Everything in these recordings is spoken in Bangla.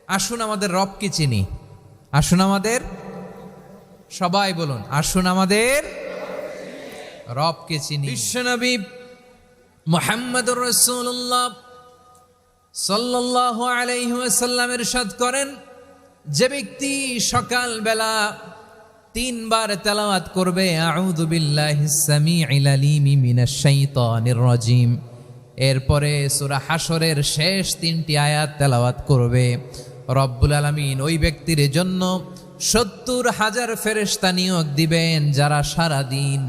আসুন আমাদের রবকে চিনি। আসুন আমাদের, সবাই বলুন, আসুন আমাদের রবকে চিনি। বিশ্বনবী মুহাম্মদুর রাসূলুল্লাহ সাল্লাল্লাহু আলাইহি ওয়াসাল্লাম ইরশাদ করেন, যে ব্যক্তি সকালবেলা 3 বার তেলাওয়াত করবে আউযু বিল্লাহিস সামিউল আলিম মিনাশ শাইতানির রাজিম, এরপরে সূরা হাশরের শেষ 3টি আয়াত তেলাওয়াত করবে, রব্বুল আলামিন ওই ব্যক্তির জন্য 70,000 ফেরেশতা নিয়োগ দিবেন যারা সারা দিন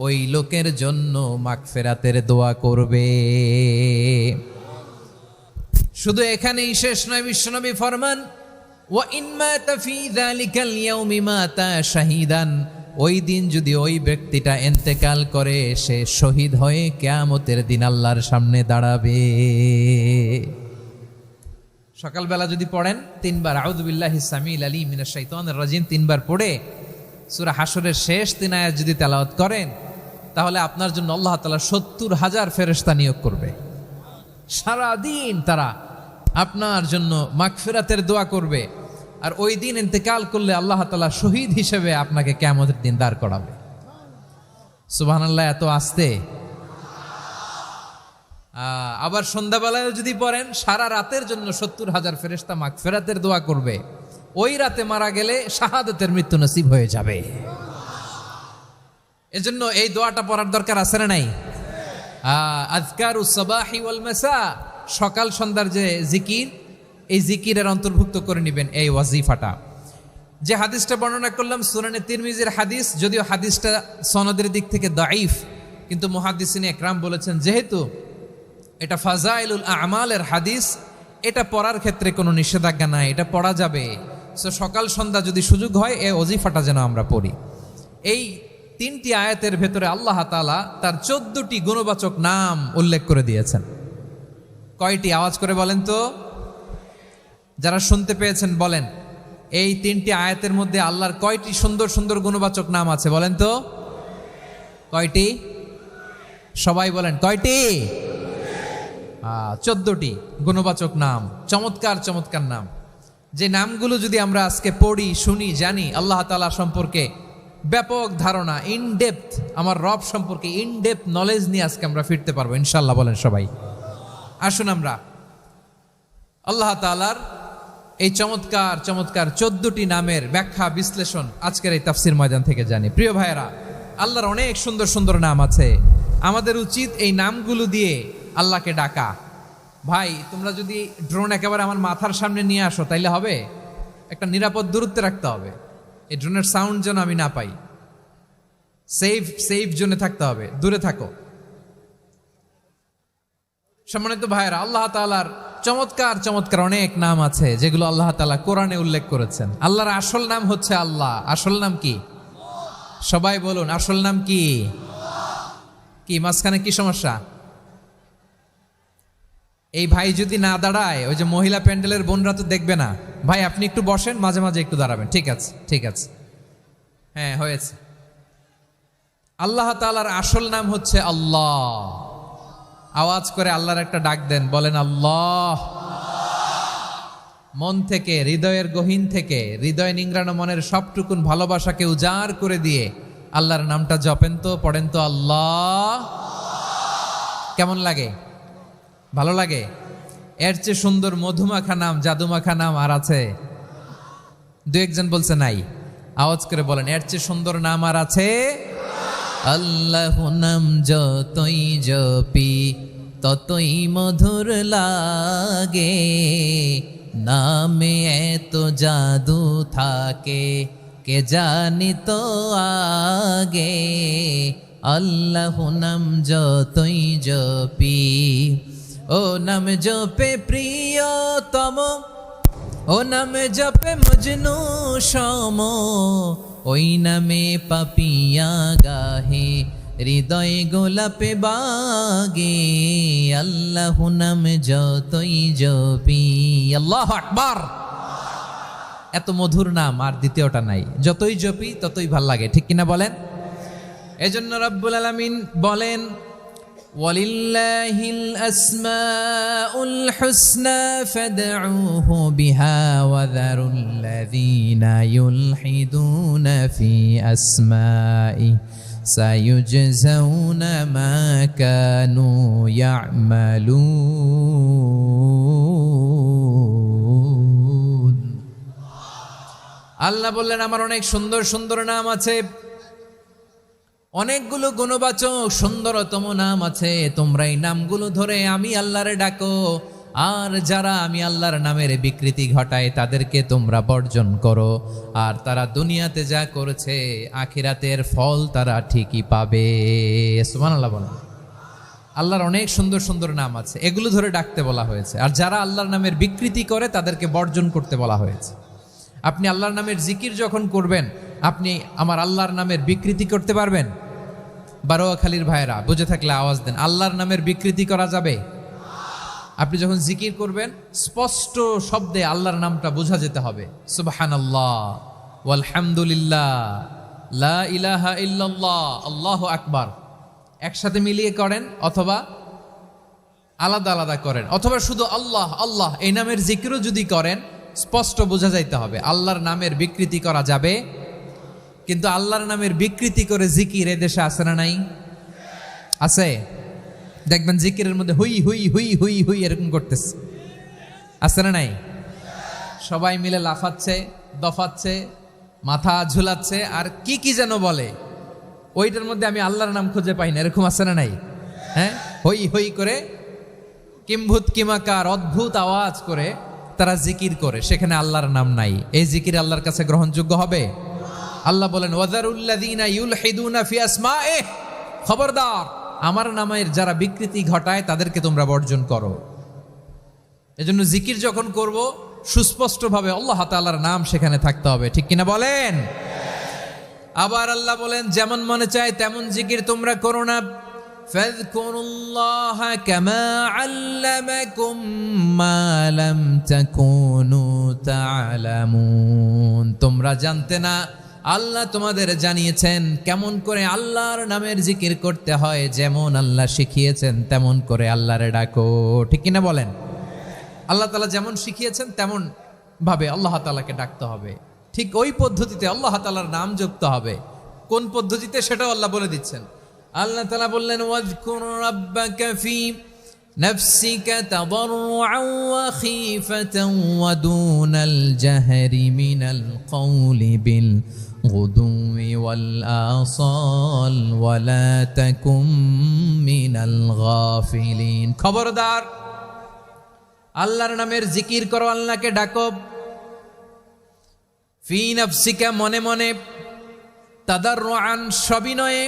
ওই লোকের জন্য মাগফিরাতের দোয়া করবে। শুধু এখানেই শেষ নয়, বিশ্বনবী ফরমান ওয়া ইন মাতা ফি যালিকাল ইয়াউমি মাতা শাহীদান, ওই দিন যদি ওই ব্যক্তিটা ইন্তেকাল করে সে শহীদ হয়ে কিয়ামতের দিন আল্লাহর সামনে দাঁড়াবে। সকালবেলা যদি পড়েন 3 বার আউযু বিল্লাহিস সামিউল আলিম মিনাশ শাইতানির রাজিম 3 বার পড়ে সূরা হাশরের শেষ 3 আয়াত যদি তেলাওয়াত করেন, তাহলে আপনার জন্য আল্লাহ তাআলা 70,000 ফেরেশতা নিয়োগ করবে। সারা দিন তারা আপনার জন্য মাগফিরাতের দোয়া করবে, আর ওই দিন ইন্তেকাল করলে আল্লাহ তাআলা শহীদ হিসেবে আপনাকে কিয়ামতের দিন দাঁড় করাবে। সুবহানাল্লাহ, এত আস্তে। আবার সন্ধ্যাবেলায় যদি পড়েন, সারা রাতের জন্য 70,000 ফেরেশতা মাগফিরাতের দোয়া করবে। ওই রাতে মারা গেলে শাহাদাতের মৃত্যু নসিব হয়ে যাবে। এজন্য এই দোয়াটা পড়ার দরকার আছে না নাই? আযকারুস সাবাহি ওয়াল মাসা, সকাল সন্ধ্যার যে জিকির, এই জিকিরের অন্তর্ভুক্ত করে নেবেন এই ওয়াজিফাটা। যে হাদিসটা বর্ণনা করলাম সুনানে তিরমিজির হাদিস, যদিও হাদিসটা সনদের দিক থেকে দাঈফ, কিন্তু মুহাদ্দিসিনে একরাম বলেছেন যেহেতু এটা ফাজাইলুল আমালের হাদিস, এটা পড়ার ক্ষেত্রে কোনো নিষেধাজ্ঞা নাই, এটা পড়া যাবে। সো সকাল সন্ধ্যা যদি সুযোগ হয় এই ওয়াজিফাটা যেন আমরা পড়ি। এই 3টি আয়াতের ভেতরে আল্লাহ তাআলা তার 14টি গুণবাচক নাম উল্লেখ করে দিয়েছেন। কয়টি? আওয়াজ করে বলেন তো, যারা শুনতে পেয়েছেন বলেন, এই 3টি আয়াতের মধ্যে আল্লাহর কয়টি সুন্দর সুন্দর গুণবাচক নাম আছে বলেন তো? কয়টি? সবাই বলেন কয়টি? 14টি গুণবাচক নাম, চমৎকার চমৎকার নাম। যে নামগুলো যদি আমরা আজকে পড়ি, শুনি, জানি, আল্লাহ তাআলা সম্পর্কে ব্যাপক ধারণা, ইনডেপথ, আমার রব সম্পর্কে ইনডেপথ নলেজ নিয়ে আজকে আমরা ফিরতে পারবো ইনশাআল্লাহ। বলেন সবাই। আসুন আমরা আল্লাহ তাআলার এই চমৎকার চমৎকার 14টি নামের ব্যাখ্যা বিশ্লেষণ আজকের এই তাফসীর ময়দান থেকে জানি। প্রিয় ভাইয়েরা, আল্লাহর অনেক সুন্দর সুন্দর নাম আছে, আমাদের উচিত এই নামগুলো দিয়ে আল্লাহকে ডাকা। ভাই, তোমরা যদি ড্রোন একেবারে আমার মাথার সামনে নিয়ে আসো তাইলে হবে? একটা নিরাপদ দূরত্বে রাখতে হবে, এই ড্রোনের সাউন্ড যেন আমি না পাই। সেফ জোনে থাকতে হবে, দূরে থাকো। সম্মানিত ভাইয়েরা, আল্লাহ তাআলার চমৎকার চমৎকার অনেক নাম আছে যেগুলো আল্লাহ তাআলা কোরআনে উল্লেখ করেছেন। আল্লাহর আসল নাম হচ্ছে আল্লাহ। আসল নাম কি? সবাই বলুন, আসল নাম কি? কি মাঝখানে কি সমস্যা? এই ভাই যদি না দাঁড়ায়, ওই যে মহিলা প্যান্ডেলের বোনরা তো দেখবে না। ভাই আপনি একটু বসেন, মাঝে মাঝে একটু দাঁড়াবেন। ঠিক আছে, ঠিক আছে, হ্যাঁ হয়েছে। আল্লাহ তাআলার আসল নাম হচ্ছে আল্লাহ। আওয়াজ করে আল্লাহর একটা ডাক দেন, বলেন আল্লাহ। মন থেকে, হৃদয়ের গহীন থেকে, হৃদয় নিংড়ানো মনের সবটুকুন ভালোবাসাকে উজাড় করে দিয়ে আল্লাহর নামটা জপেন তো, পড়েন তো আল্লাহ। কেমন লাগে? ভালো লাগে? এর চেয়ে সুন্দর মধুমাখা নাম, জাদুমাখা নাম আর আছে? 2-1 বলছে নাই। আওয়াজ করে বলেন, এর চেয়ে সুন্দর নাম আর আছে? আল্লাহ নাম যতই জপি ততই মধুর লাগে, নামে এত জাদু থাকে কে জানি তো আগে। আল্লাহ নাম যতই জপি, ও নাম জপে প্রিয়তম, ও নাম জপে মজনু সম, ওই নামে পাপিয়া গাহে হৃদয় গোলাপে বাগে। আল্লাহ নাম যতই জপি। আল্লাহু আকবার। এত মধুর নাম আর দ্বিতীয়টা নাই, যতই জপি ততই ভাল লাগে, ঠিক কিনা বলেন? এজন্য রব্বুল আলামিন বলেন, ওয়ালিল্লাহিল আসমাউল হুসনা ফাদউহু বিহা ওয়া যারুল্লাযীনা ইউলহিদুনা ফি আসমাই সায়ুজজাউনা মা কানু ইয়া'মালুন। আল্লাহ বললেন আমার অনেক সুন্দর সুন্দর নাম আছে, অনেকগুলো গুণবাচক সুন্দরতম নাম আছে, তোমরা এই নামগুলো ধরে আমি আল্লাহরে ডাকো, আর যারা আমি আল্লাহর নামের বিকৃতি ঘটায় তাদেরকে তোমরা বর্জন করো, আর তারা দুনিয়াতে যা করেছে আখিরাতের ফল তারা ঠিকই পাবে। সুবহানাল্লাহ বলেন। আল্লাহর অনেক সুন্দর সুন্দর নাম আছে, এগুলো ধরে ডাকতে বলা হয়েছে, আর যারা আল্লাহর নামের বিকৃতি করে তাদেরকে বর্জন করতে বলা হয়েছে। আপনি আল্লাহর নামের জিকির যখন করবেন, আপনি আমার আল্লাহর নামের বিকৃতি করতে পারবেন? বারোয়াখালীর ভাইয়েরা বুঝে থাকলে আওয়াজ দেন, আল্লাহর নামের বিকৃতি করা যাবে? আপনি যখন জিকির করবেন স্পষ্ট শব্দে আল্লাহর নামটা বোঝা যেতে হবে। সুবহানাল্লাহ, ওয়ালহামদুলিল্লাহ, লা ইলাহা ইল্লাল্লাহ, আল্লাহু আকবার, একসাথে মিলিয়ে করেন অথবা আলাদা আলাদা করেন, অথবা শুধু আল্লাহ আল্লাহ এই নামের জিকিরও যদি করেন স্পষ্ট বোঝা যাইতে হবে। আল্লাহর নামের বিকৃতি করা যাবে, কিন্তু আল্লাহর নামের বিকৃতি করে জিকির এদেশে আছে না নাই? আছে। দেখবেন জিকিরের মধ্যে হুই হুই হুই হুই হুই এরকম করতেছে, আছে না নাই? সবাই মিলে লাফাচ্ছে, দফাচ্ছে, মাথা ঝুলাচ্ছে, আর কি কি যেন বলে, ওইটার মধ্যে আমি আল্লাহর নাম খুঁজে পাই না, এরকম আছে না নাই? হ্যাঁ, হই হই করে কিম্ভূত কিমাকার অদ্ভুত আওয়াজ করে তারা জিকির করে, সেখানে আল্লাহর নাম নাই। এই জিকির আল্লাহর কাছে গ্রহণযোগ্য হবে? আল্লাহ বলেন ওয়াযারুল্লাযীনা ইউলহিদুনা ফি আসমাইহি, খবরদার আমার নামের যারা বিকৃতি ঘটায় তাদেরকে তোমরা বর্জন করো। এজন্য জিকির যখন করব সুস্পষ্টভাবে আল্লাহ তাআলার নাম সেখানে থাকতে হবে, ঠিক কিনা বলেন? আবার আল্লাহ বলেন যেমন মনে চায় তেমন জিকির তোমরা করো না। ফাযকুরুল্লাহা কামা আল্লামাকুম মা লাম তাকুনু তা'লামুন, তোমরা জানতে না, আল্লাহ তোমাদের জানিয়েছেন কেমন করে আল্লাহর নামের জিকির করতে হয়, যেমন আল্লাহ শিখিয়েছেন তেমন করে আল্লাহরে ডাকো, ঠিক কিনা বলেন? আল্লাহ তাআলা যেমন শিখিয়েছেন তেমন ভাবে আল্লাহ তাআলাকে ডাকতে হবে, ঠিক ওই পদ্ধতিতে আল্লাহ তাআলার নাম যুক্ত হবে। কোন পদ্ধতিতে সেটাও আল্লাহ বলে দিচ্ছেন। আল্লাহ তাআলা বললেন ওয়াযকুর রাব্বাকা ফি নাফসিকা তাদাররুআন ওয়া খীফাতান ওয়া দুনাল জাহরি মিনাল কওলি বিল গুদুওয়ি ওয়াল আসাল ওয়া লা তাকুম মিনাল গাফিলিন। খবরদার আল্লাহর নামের জিকির করো, আল্লাহকে ডাকো। ফি নাফসিকা মনে মনে, তাদাররুআন সবিনয়ে,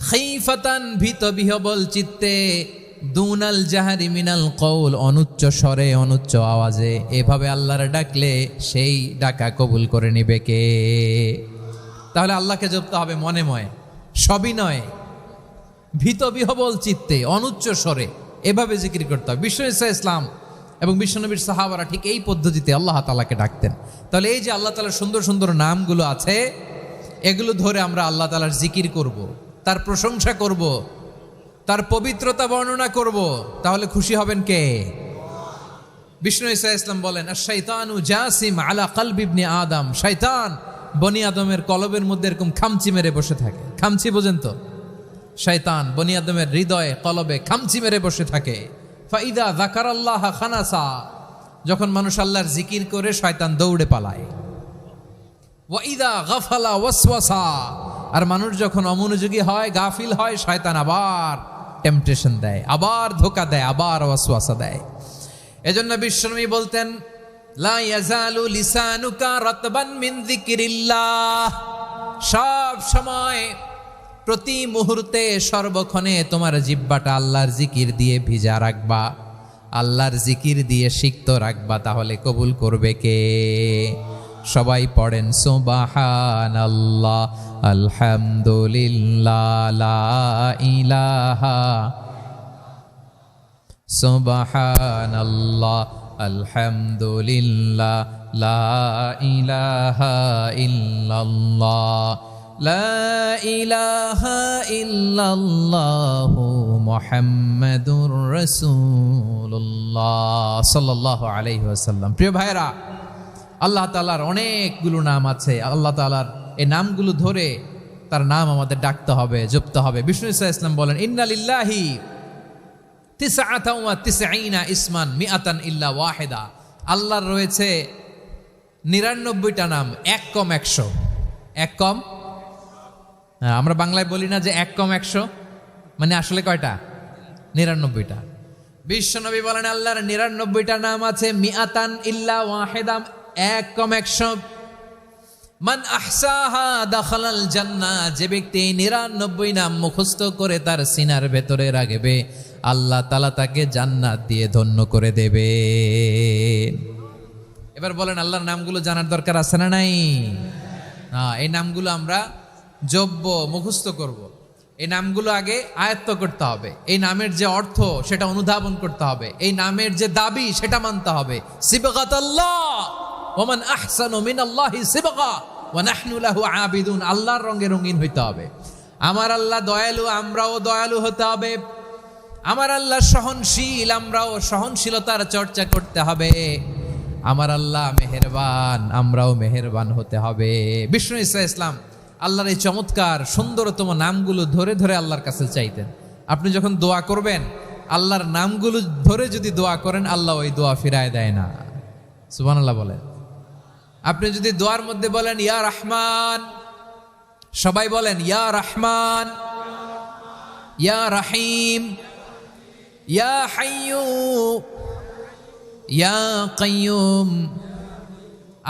খীফাতান ভীত বিহবল চিত্তে, দুনাল জাহারি মিনাল কওল অনুচ্চ স্বরে অনুচ্চ আওয়াজে। এভাবে আল্লাহর ডাকলে সেই ডাকা কবুল করে নিবে কে? তাহলে আল্লাহকে জপতে হবে মনে মনে, সবিনয়ে, ভীত বিহবল চিত্তে, অনুচ্চ স্বরে, এভাবে জিকির করতে হবে। বিশ্ব ইসলাম এবং বিশ্বনবীর সাহাবারা ঠিক এই পদ্ধতিতে আল্লাহ তাআলাকে ডাকতেন। তাহলে এই যে আল্লাহ তাআলার সুন্দর সুন্দর নামগুলো আছে, এগুলো ধরে আমরা আল্লাহ তাআলার জিকির করব, তার প্রশংসা করব, তার পবিত্রতা বর্ণনা করব, তাহলে খুশি হবেন কে? বিষ্ণু ঈসা ইসলাম বলেন আশ-শাইতানু জাসিম আলা কলবি ইবনে আদম, শয়তান বনি আদমের কলবের মধ্যে এরকম খামচি মেরে বসে থাকে। খামচি বোঝেন তো? শয়তান বনি আদমের হৃদয়ে কলবে খামচি মেরে বসে থাকে। ফাইদা যাকারাল্লাহ খানাসা, যখন মানুষ আল্লাহর জিকির করে শয়তান দৌড়ে পালায়। ওয়াইদা গাফালা ওয়াসওয়াসা, আর মানুষ যখন অমনোযোগী হয়, গাফিল হয়, শয়তান আবার টেম্পটেশন দেয়, আবার ধোঁকা দেয়, আবার ওয়াসওয়াসা দেয়। এজন্য বিশ্বনবী বলতেন লা ইয়াজালু লিসানুকা রাতবান মিন যিকরিল্লাহ, সব সময় প্রতি মুহূর্তে সর্বক্ষণে তোমার জিহ্বাটা আল্লাহর জিকির দিয়ে ভিজা রাখবা, আল্লাহর জিকির দিয়ে সিক্ত রাখবা, তাহলে কবুল করবে কে? সবাই পড়েন সুবহানাল্লাহ, আলহামদুলিল্লাহ, লা ইলাহা, সুবহানাল্লাহ, আলহামদুলিল্লাহ, লা ইলাহা ইল্লাল্লাহ, লা ইলাহা ইল্লাল্লাহু মুহাম্মাদুর রাসূলুল্লাহ সাল্লাল্লাহু আলাইহি ওয়াসাল্লাম। প্রিয় ভাইরা, আল্লাহ তাআলার অনেকগুলো নাম আছে। আল্লাহ তাআলার এই নামগুলো ধরে তার নাম আমাদের ডাকতে হবে, জপতে হবে। বিষ্ণু ইসলাম বলেন, ইন্না লিল্লাহি তিসআতান ওয়া তিসঈনা ইসমান মিআতান ইল্লা ওয়াহিদা। আল্লাহর রয়েছে 99টা নাম, এক কম 100। এক কম, আমরা বাংলায় বলি না যে এক কম 100, মানে আসলে কয়টা? 99টা। বিশ্বনবী বলেন আল্লাহর 99টা নাম আছে, মিআতান ইল্লা ওয়াহিদা, এক কম 100। মান আহসাহা দাখালাল জান্নাহ, যে ব্যক্তি 99 নাম মুখস্থ করে তার সিনার ভেতরে রাখবে, আল্লাহ তাআলা তাকে জান্নাত দিয়ে ধন্য করে দেবে। এবার বলেন, আল্লাহর নামগুলো জানার দরকার আছে না নাই? এই নামগুলো আমরা জপব, মুখস্থ করব। এই নামগুলো আগে আয়ত্ত করতে হবে। এই নামের যে অর্থ সেটা অনুধাবন করতে হবে। এই নামের যে দাবি সেটা মানতে হবে। সিবগাতাল্লাহ ওয়া মান আহসানু মিনাল্লাহি সিবগা ওয়া নাহনু লাহু আবিদুন। আল্লাহর রঙে রঙিন হইতে হবে। আমার আল্লাহ দয়ালু, আমরাও দয়ালু হতে হবে। আমার আল্লাহ সহনশীল, আমরাও সহনশীলতার চর্চা করতে হবে। আমার আল্লাহ মেহেরবান, আমরাও মেহেরবান হতে হবে। বিষ্ণু ইসলাম আল্লাহর এই চমৎকার সুন্দরতম নামগুলো ধরে ধরে আল্লাহর কাছে চাইতেন। আপনি যখন দোয়া করবেন, আল্লাহর নামগুলো ধরে যদি দোয়া করেন, আল্লাহ ওই দোয়া ফিরায় দেয় না। সুবহানাল্লাহ বলেন। আপনি যদি দোয়ার মধ্যে বলেন ইয়া রহমান, সবাই বলেন ইয়া রহমান, ইয়া রহিম, ইয়া হাইয়্যু, ইয়া কাইয়্যুম।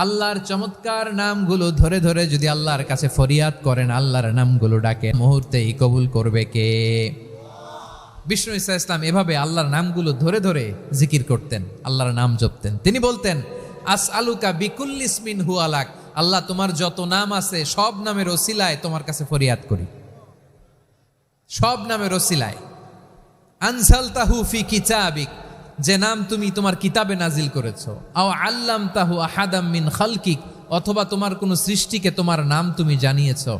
আল্লাহর চমৎকার নামগুলো ধরে ধরে যদি আল্লাহর কাছে ফরিয়াদ করেন, আল্লাহর নামগুলো ডাকে, মুহূর্তেই কবুল করবে কে? বিষ্ণু ইসলাম এভাবে আল্লাহর নামগুলো ধরে ধরে জিকির করতেন, আল্লাহর নাম জপতেন। তিনি বলতেন, আসআলুকা বিকুল্লি ইসমিন হুয়া লাক, আল্লাহ তোমার যত নাম আছে সব নামের ওসিলায় তোমার কাছে ফরিয়াদ করি, সব নামের ওসিলায়। আনসালতাহু ফি কিতাবিক, যে নাম তুমি তোমার কিতাবে নাজিল করেছো। আও আল্লামতাহু আহাদাম মিন খালকিক, অথবা তোমার কোন সৃষ্টিকে তোমার নাম তুমি জানিয়েছো।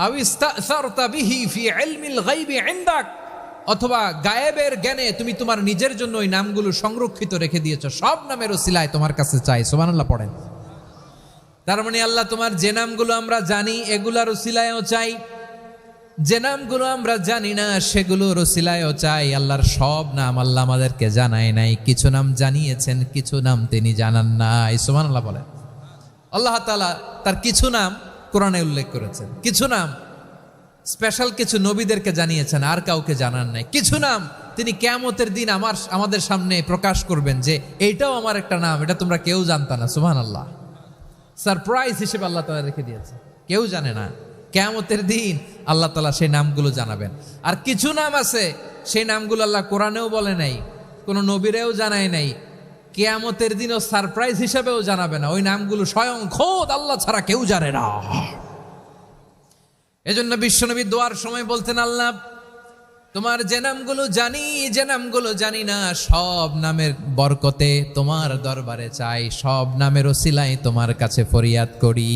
আও ইস্তাসারতা বিহি ফি ইলমিল গায়বি ইনদাক, অথবা গায়েবের জ্ঞানে তুমি তোমার নিজের জন্য ওই নামগুলো সংরক্ষিত রেখে দিয়েছো। সব নামের ওসিলায় তোমার কাছে চাই। সুবহানাল্লাহ পড়েন। তার মানে আল্লাহ তোমার যে নামগুলো আমরা জানি এগুলার ওসিলায়ও চাই, যে নামগুলো আমরা জানি না সেগুলোর ওসিলায়ও চাই। আল্লাহর সব নাম আল্লাহ আমাদেরকে জানায় নাই, কিছু নাম জানিয়েছেন, কিছু নাম তিনি জানান নাই। সুবহানাল্লাহ বলেন। আল্লাহ তাআলা তার কিছু নাম কোরআনে উল্লেখ করেছেন, কিছু নাম স্পেশাল কিছু নবীদেরকে জানিয়েছেন, আর কাউকে জানান নাই। কিছু নাম তিনি কিয়ামতের দিন আমাদের সামনে প্রকাশ করবেন যে এইটাও আমার একটা নাম, এটা তোমরা কেউ জানতা না। সুবহানাল্লাহ, সারপ্রাইজ হিসেবে আল্লাহ তাআলা রেখে দিয়েছে, কেউ জানে না। কিয়ামতের দিন আল্লাহ তাআলা সেই নামগুলো জানাবেন। আর কিছু নাম আছে সেই নামগুলো আল্লাহ কোরআনেও বলে নাই, কোনো নবীরেও জানায় নাই, কিয়ামতের দিনও সারপ্রাইজ হিসেবেও জানাবে না। ওই নামগুলো স্বয়ং খোদ আল্লাহ ছাড়া কেউ জানে না। এজন্য বিশ্বনবী দোয়ার সময় বলতেন, আল্লাহ তোমার যে নামগুলো জানি, যে নামগুলো জানি না, সব নামের বরকতে তোমার দরবারে চাই, সব নামের ওসিলায় তোমার কাছে ফরিয়াদ করি।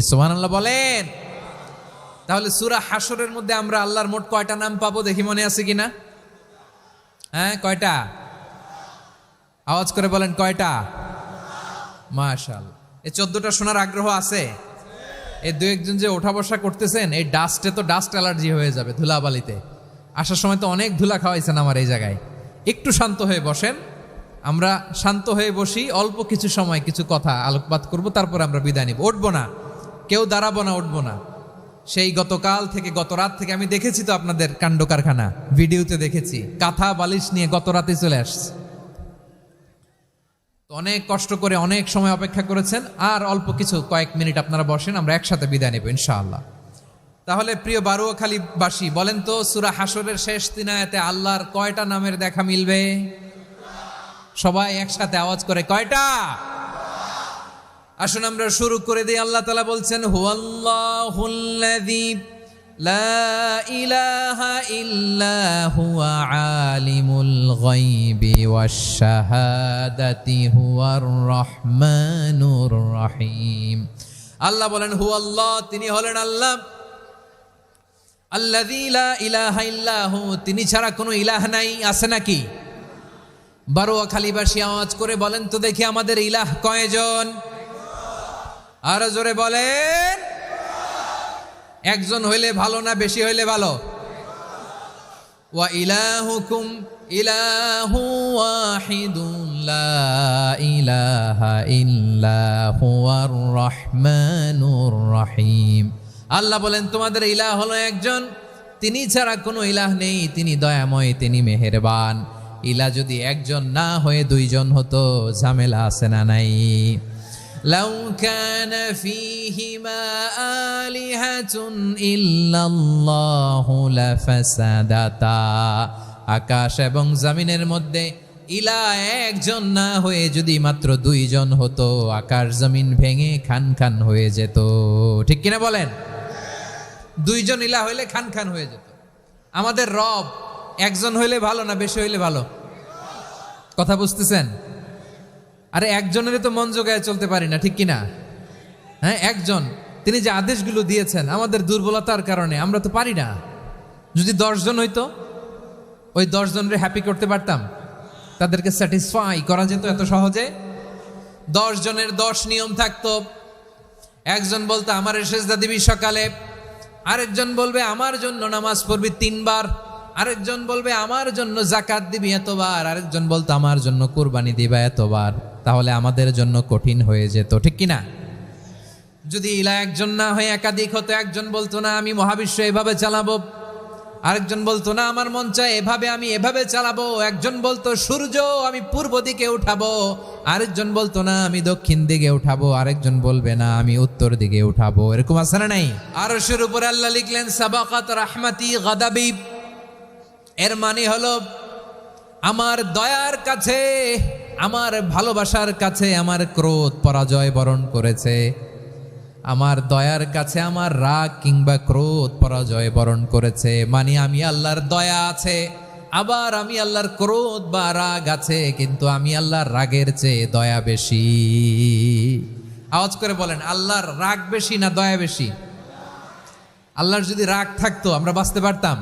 সুবহানাল্লাহ বলেন। তাহলে সূরা হাশরের মধ্যে আমরা আল্লাহর মোট কয়টা নাম পাবো দেখি, মনে আছে কিনা? হ্যাঁ, কয়টা? আওয়াজ করে বলেন, কয়টা? মাশাআল্লাহ। এই 14টা শোনার আগ্রহ আছে? এই দু একজন যে ওঠা বসা করতেছেন, এই ডাস্টে তো ডাস্ট অ্যালার্জি হয়ে যাবে, ধুলাবালিতে আসার সময় তো অনেক ধুলা খাওয়াইছেন আমার এই জায়গায়। একটু শান্ত হয়ে বসেন, আমরা শান্ত হয়ে বসি, অল্প কিছু সময় কিছু কথা আলোকপাত করব, তারপর আমরা বিদায় নিব। উঠবো না, কেউ দাঁড়াবো না, উঠবো না। সেই গতকাল থেকে, গত রাত থেকে আমি দেখেছি তো আপনাদের কাণ্ড কারখানা, ভিডিওতে দেখেছি, কাঁথা বালিশ নিয়ে গত রাতে চলে আসছে। তো অনেক কষ্ট করে অনেক সময় অপেক্ষা করেছেন, আর অল্প কিছু কয়েক মিনিট আপনারা বসেন, আমরা একসাথে বিদায় নেব ইনশাআল্লাহ। তাহলে প্রিয় বারুয়াখালীবাসী বলেন তো, সূরা হাশরের শেষ 3 আয়াতে আল্লাহর কয়টা নামের দেখা মিলবে? সবাই একসাথে আওয়াজ করে, কয়টা? আসুন আমরা শুরু করে দিই। আল্লাহ তাআলা বলছেন, হুয়াল্লাহুল্লাযী লা ইলাহা ইল্লা হুয়া আলিমুল গায়বি ওয়াশ শাহাদাতি হুয়ার রহমানুর রহিম। আল্লাহ বলেন, হুয়াল্লাহ, তিনি হলেন আল্লাহ, আল্লাযী লা ইলাহা ইল্লাহু, তিনি ছাড়া কোনো ইলাহ নাই, আছে নাকি? বারোয়াখালীবাসী আওয়াজ করে বলেন তো দেখি আমাদের ইলাহ কয়জন? আরো জোরে বলেন। একজন হইলে ভালো না বেশি হইলে ভালো? ওয়া ইলাহুকুম ইলাহু ওয়াহিদুন লা ইলাহা ইল্লা হুয়ার রহমানুর রহিম। আল্লাহ বলেন তোমাদের ইলাহ হলো একজন, তিনি ছাড়া কোনো ইলাহ নেই, তিনি দয়াময়, তিনি মেহেরবান। ইলাহ যদি একজন না হয়ে দুইজন হতো, ঝামেলা আছে না নাই? লাউ কানা ফীহিমা আলিহাতুন ইল্লাল্লাহু লাফাসাদাতা, আকাশ এবং জমিনের মধ্যে ইলাহ একজন না হয়ে যদি মাত্র দুইজন হতো, আকাশ জমিন ভেঙে খান খান হয়ে যেত। ঠিক কিনা বলেন? দুইজন ইলাহ হইলে খান খান হয়ে যেত। আমাদের রব একজন হইলে ভালো না বেশি হইলে ভালো? কথা বুঝতেছেন? আরে একজনের তো মন জোগায় চলতে পারি না, ঠিক কিনা? হ্যাঁ, একজন, তিনি যে আদেশগুলো দিয়েছেন আমাদের দুর্বলতার কারণে আমরা তো পারি না। যদি 10 জন হইতো, ওই 10 জনের হ্যাপি করতে পারতাম, তাদেরকে স্যাটিসফাই করা যেত এত সহজে। 10 জনের 10 নিয়ম থাকতো। একজন বলতো আমার সেজদা দিবি সকালে, আরেকজন বলবে আমার জন্য নামাজ পড়বি 3 বার, আরেকজন বলবে আমার জন্য যাকাত দিবি এতবার, আরেকজন বলতো আমার জন্য কুরবানি দিবা এতবার। তাহলে আমাদের জন্য কঠিন হয়ে যেত, ঠিক কিনা? যদি ইলাহ একজন না হয়ে একাধিক হতো, একজন বলতো না আমি মহাবিশ্ব এভাবে চালাবো, আরেকজন বলতো না আমার মন চায় এভাবে, আমি এভাবে চালাবো, একজন বলতো সূর্য আমি পূর্ব দিকে উঠাবো, আরেকজন বলতো না আমি দক্ষিণ দিকে উঠাবো, আরেকজন বলবে না আমি উত্তর দিকে উঠাবো। এরকম আছে না নাই? আরশের উপরে আল্লাহ লিখলেন সাবাকাত রাহমাতি গাদাবি। এর মানে হলো আমার দয়ার কাছে, আমার ভালোবাসার কাছে আমার ক্রোধ পরাজয় বরণ করেছে, আমার দয়ার কাছে আমার রাগ কিংবা ক্রোধ পরাজয় বরণ করেছে। মানে আমি আল্লাহর দয়া আছে, আবার আমি আল্লাহর ক্রোধ বা রাগ আছে, কিন্তু আমি আল্লাহর রাগের চেয়ে দয়া বেশি। আওয়াজ করে বলেন, আল্লাহর রাগ বেশি না দয়া বেশি? আল্লাহর যদি রাগ থাকতো আমরা বাঁচতে পারতাম?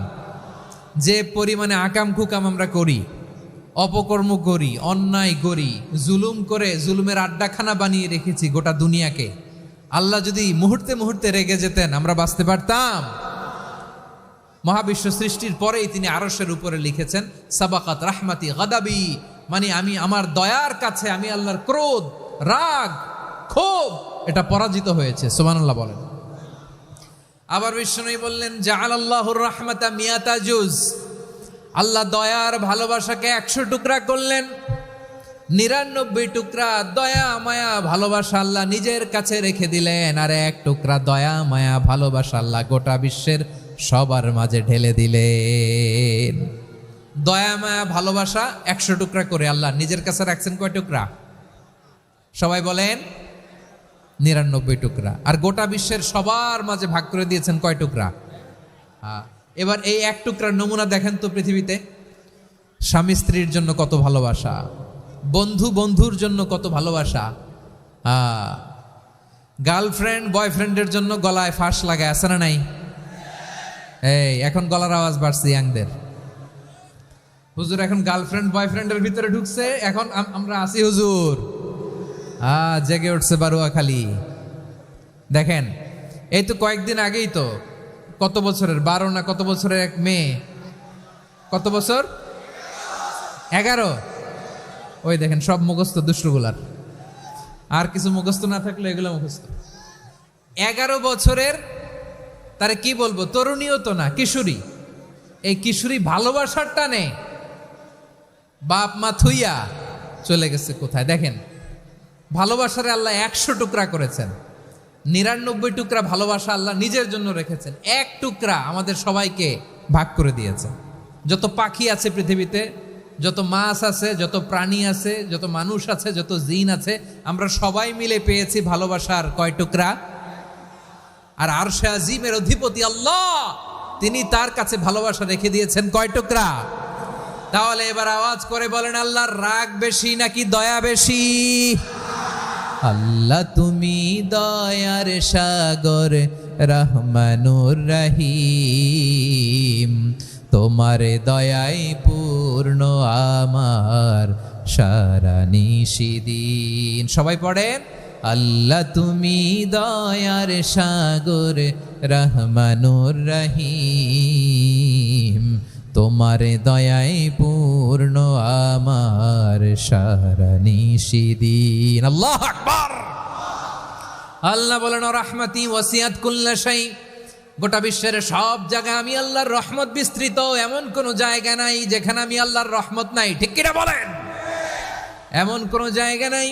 যে পরিমাণে আকাম কুকাম আমরা করি, অপকর্ম করি, অন্যায় করি, জুলুম করে জুলুমের আড্ডাখানা বানিয়ে রেখেছি গোটা দুনিয়াকে, আল্লাহ যদি মুহূর্তে মুহূর্তে রেগে যেতেন আমরা বাঁচতে পারতাম? মহাবিশ্ব সৃষ্টির পরেই তিনি আরশের উপরে লিখেছেন সাবাকাত রাহমাতি গাদাবি, মানে আমি আমার দয়ার কাছে আমি আল্লাহর ক্রোধ, রাগ, ক্ষোভ এটা পরাজিত হয়েছে। সুবহানাল্লাহ বলেন। আবার বিষ্ণু বললেন জাআলাল্লাহুর রাহমাতা মিয়াতা জুজ, আল্লাহ দয়ার ভালোবাসাকে 100 টুকরা করলেন। 99 টুকরা দয়া মায়া ভালোবাসা আল্লাহ নিজের কাছে রেখে দিলেন, আর 1 টুকরা দয়া মায়া ভালোবাসা আল্লাহ গোটা বিশ্বের সবার মাঝে ঢেলে দিলেন। দয়া মায়া ভালোবাসা 100 টুকরা করে আল্লাহ নিজের কাছে রাখছেন কয় টুকরা? সবাই বলেন 99 টুকরা। আর গোটা বিশ্বের সবার মাঝে ভাগ করে দিয়েছেন কয় টুকরা? এবার এই 1 টুকরার নমুনা দেখেন তো পৃথিবীতে। স্বামী স্ত্রীর জন্য কত ভালোবাসা, বন্ধু বন্ধুর জন্য কত ভালোবাসা, গার্লফ্রেন্ড বয়ফ্রেন্ডের জন্য গলায় ফাঁস লাগায়, আছে না নাই? এই এখন গলার আওয়াজ বাড়ছে ইয়াংদের। হুজুর এখন গার্লফ্রেন্ড বয়ফ্রেন্ডের ভিতরে ঢুকছে, এখন আমরা আছি হুজুর। জেগে উঠছে বারোয়াখালী। দেখেন এই তো কয়েকদিন আগেই তো, কত বছরের 12 না কত বছরের এক মেয়ে, কত বছর? 11। ওই দেখেন সব মুখস্থ দুষ্টগুলার, আর কিছু মুখস্থ না থাকলে এগুলো মুখস্থ। 11 বছরের, তারে কি বলবো, তরুণীও তো না, কিশোরী। এই কিশোরী ভালোবাসার টানে বাপ মা থুইয়া চলে গেছে কোথায়? দেখেন ভালোবাসারে আল্লাহ 100 টুকরা করেছেন, 99 টুকরা ভালোবাসা আল্লাহ নিজের জন্য রেখেছেন, 1 টুকরা আমাদের সবাইকে ভাগ করে দিয়েছেন। যত পাখি আছে পৃথিবীতে, যত মাছ আছে, যত প্রাণী আছে, যত মানুষ আছে, যত জিন আছে, আমরা সবাই মিলে পেয়েছি ভালোবাসার কয় টুকরা? আর আরশে আজিমের অধিপতি আল্লাহ, তিনি তার কাছে ভালোবাসা রেখে দিয়েছেন কয় টুকরা? তাহলে এবার আওয়াজ করে বলেন, আল্লাহর রাগ বেশি নাকি দয়া বেশি? আল্লাহ তুমি দয়ার সাগর, রহমানুর রহিম। তোমার দয়ায় পূর্ণ আমার সারা নিশিদিন। সবাই পড়েন, আল্লাহ তুমি দয়ার সাগর রহমানুর রহিম। তোমার দয়ায় পূর্ণ আমার সারা নিশিদিন। আল্লাহু আকবার। আল্লাহ বলেন, রাহমাতি ওয়াসিআত কুল্লা শাই। গোটা বিশ্বের সব জায়গায় আমি আল্লাহর রহমত বিস্তৃত, এমন কোন জায়গা নাই যেখানে আমি আল্লাহর রহমত নাই। ঠিক কিনা বলেন? এমন কোন জায়গা নাই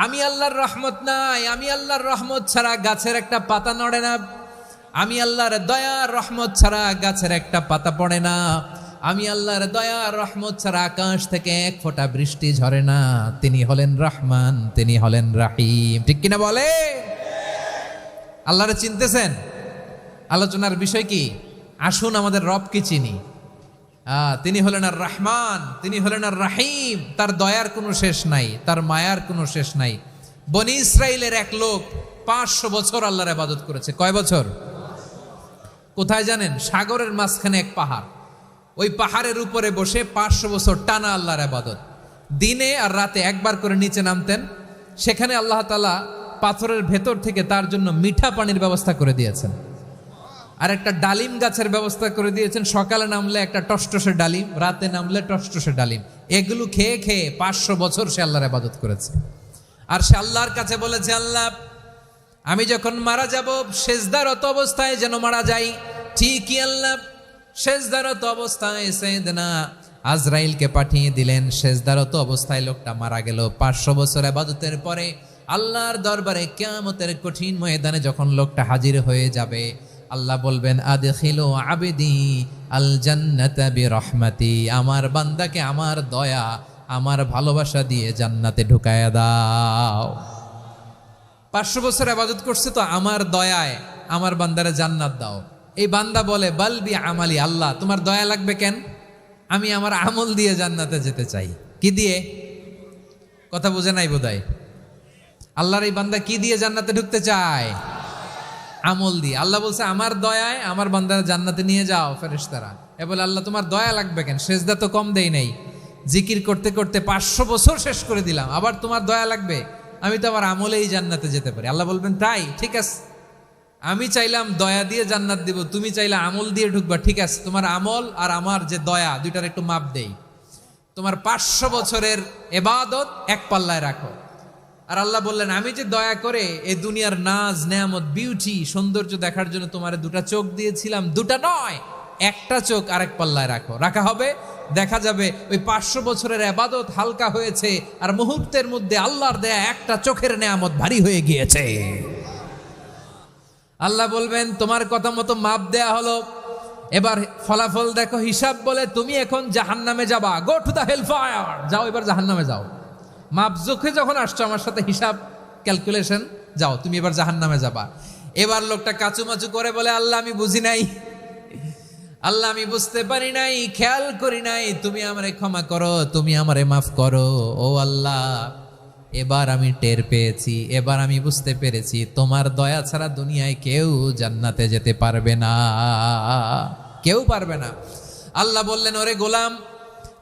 আমি আল্লাহর রহমত নাই। আমি আল্লাহর রহমত ছাড়া গাছের একটা পাতা নড়ে না। আমি আল্লাহর দয়ার রহমত ছাড়া গাছের একটা পাতা পড়ে না। আমি আল্লাহর দয়ার রহমত ছাড়া আকাশ থেকে এক ফোঁটা বৃষ্টি ঝরে না। তিনি হলেন রহমান, তিনি হলেন রাহিম। ঠিক কিনা বলে? আল্লাহরে চিনতেছেন? আলোচনার বিষয় কি? আসুন আমাদের রবকে চিনি। তিনি হলেন আর রহমান, তিনি হলেন আর রাহিম। তার দয়ার কোনো শেষ নাই, তার মায়ার কোনো শেষ নাই। বনি ইসরাইলের এক লোক 500 বছর আল্লাহর ইবাদত করেছে। কয় বছর? কোথায় জানেন? সাগরের মাঝখানে এক পাহাড়। ওই পাহাড়ের উপরে বসে 500 বছর টানা আল্লাহর ইবাদত। দিনে আর রাতে একবার করে নিচে নামতেন। সেখানে আল্লাহ তাআলা পাথরের ভেতর থেকে তার জন্য মিঠা পানির ব্যবস্থা করে দিয়েছেন, আর একটা ডালিম গাছের ব্যবস্থা করে দিয়েছেন। সকালে নামলে একটা টসটসে ডালিম, রাতে নামলে টসটসে ডালিম। এগুলো খেয়ে খেয়ে 500 বছর সে আল্লাহর ইবাদত করেছে। আর সে আল্লাহর কাছে বলেছে, আল্লাহ আমি যখন মারা যাব সেজদারত অবস্থায় যেন মারা যাই। ঠিকই আল্লাহ সেজদারত অবস্থায় সাইয়েদনা আজরাইলকে পাঠিয়ে দিলেন। সেজদারত অবস্থায় লোকটা মারা গেল। 500 বছর ইবাদতের পরে আল্লাহর দরবারে কিয়ামতের কঠিন ময়দানে যখন লোকটা হাজির হয়ে যাবে, আল্লাহ বলবেন, আদখিলু আবদি আল জান্নাতা বিরহমাতি। আমার বান্দাকে আমার দয়া, আমার ভালোবাসা দিয়ে জান্নাতে ঢুকায়া দাও। 500 বছর ইবাদত করছে তো আমার দয়ায় আমার বান্দারে জান্নাত দাও। এই বান্দা বলে, বালবি আমালি। আল্লাহ তোমার দয়া লাগবে কেন? আমি আমার আমল দিয়ে জান্নাতে যেতে চাই। কি দিয়ে? কথা বুঝে নাই বোধহয়। আল্লাহর এই বান্দা কি দিয়ে জান্নাতে ঢুকতে চায়? আমল দিয়ে। আল্লাহ বলছে, আমার দয়ায় আমার বান্দারা জান্নাতে নিয়ে যাও। ফেরেশতারা এ বলে, আল্লাহ তোমার দয়া লাগবে কেন? সেজদা তো কম দেই নাই, জিকির করতে করতে 500 বছর শেষ করে দিলাম, আবার তোমার দয়া লাগবে? আমি তো আমার আমলেই জান্নাতে যেতে পারি। আল্লাহ বলবেন, তাই ঠিক আছে, আমি চাইলাম দয়া দিয়ে জান্নাত দিব, তুমি চাইলে আমল দিয়ে ঢুকবা। ঠিক আছে, তোমার আমল আর আমার যে দয়া দুইটার একটু মাপ দেই। তোমার 500 বছরের ইবাদত এক পাল্লায় রাখো। আর আল্লাহ বললেন, আমি যে দয়া করে এই দুনিয়ার নাজ নেয়ামত বিউটি সৌন্দর্য দেখার জন্য তোমার 2টা চোখ দিয়েছিলাম, 2টা নয়, একটা চোখ আরেক পাল্লায় রাখো। রাখা হবে, দেখা যাবে ওই 500 বছরের ইবাদত হালকা হয়েছে, আর মুহূর্তের মধ্যে আল্লাহর দেয়া একটা চোখের নেয়ামত ভারী হয়ে গিয়েছে। আল্লাহ বলবেন, তোমার কথা মতো মাপ দেয়া হলো, এবার ফলাফল দেখো। হিসাব বলে, তুমি এখন জাহান্নামে যাবা। Go to the hell fire. যাও, এবার জাহান্নামে যাও। মাপ জোখে যখন আসছো আমার সাথে হিসাব ক্যালকুলেশন, যাও তুমি এবার জাহান্নামে যাবা। এবার লোকটা কাচুমাচু করে বলে, আল্লাহ আমি বুঝি নাই, আল্লাহ আমি বুঝতে পারি নাই, খেয়াল করি নাই, তুমি আমারে ক্ষমা করো, তুমি আমারে মাফ করো। ও আল্লাহ, এবার আমি টের পেয়েছি, এবার আমি বুঝতে পেরেছি, তোমার দয়া ছাড়া দুনিয়ায় কেউ জান্নাতে যেতে পারবে না, কেউ পারবে না। আল্লাহ বললেন, ওরে গোলাম,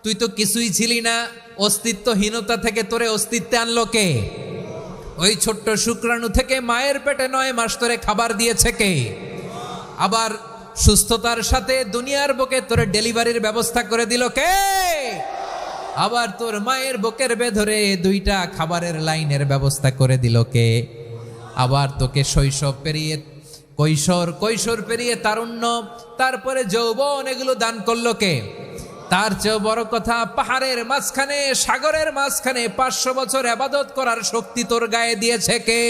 তুই তো কিছুই ছিলি না, অস্তিত্বহীনতা থেকে তোরে অস্তিত্বে আনলো কে? ওই ছোট্ট শুক্রাণু থেকে মায়ের পেটে 9 মাস তোরে খাবার দিয়েছে কে? আবার সুস্থতার সাথে দুনিয়ার বুকে তোরে ডেলিভারির ব্যবস্থা করে দিল কে? আবার তোর মায়ের বুকের ভেতরে 2টা খাবারের লাইনের ব্যবস্থা করে দিল কে? আবার তোকে শৈশব পেরিয়ে কৈশোর পেরিয়ে তারুণ্য, তারপরে যৌবন, এগুলো দান করলো কে? তার চেয়েও বড় কথা, পাহাড়ের মাঝখানে, সাগরের মাঝখানে 500 বছর ইবাদত করার শক্তি তোর গায়ে দিয়েছে কে?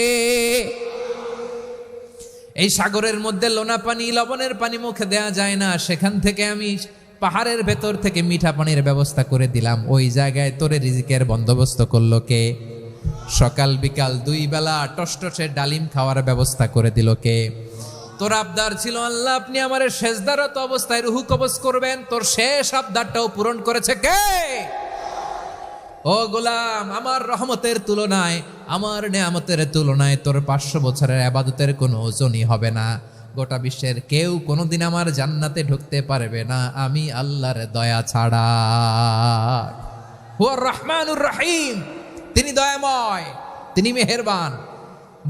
এই সাগরের মধ্যে লোনা পানি, লবণের পানি মুখে দেয়া যায় না, সেখান থেকে আমি পাহাড়ের ভেতর থেকে মিঠা পানির ব্যবস্থা করে দিলাম। ওই জায়গায় তোরে রিজিকের বন্দোবস্ত করলো কে? সকাল বিকাল 2 বেলা টসটসে ডালিম খাওয়ার ব্যবস্থা করে দিল কে? তোর আবদার ছিল, আল্লাহ আপনি আমার সেজদারত অবস্থায় রুহু কবজ করবেন, তোর শেষ আবদারটাও পূরণ করেছে কে? ও গোলাম, আমার রহমতের তুলনায়, আমার নেয়ামতের তুলনায় তোর 500 বছরের ইবাদতের কোনো ওজনই হবে না। গোটা বিশ্বের কেউ কোনোদিন আমার জান্নাতে ঢুকতে পারবে না আমি আল্লাহর দয়া ছাড়া। হুয়ার রহমানুর রহিম, তিনি দয়াময়, তিনি মেহেরবান।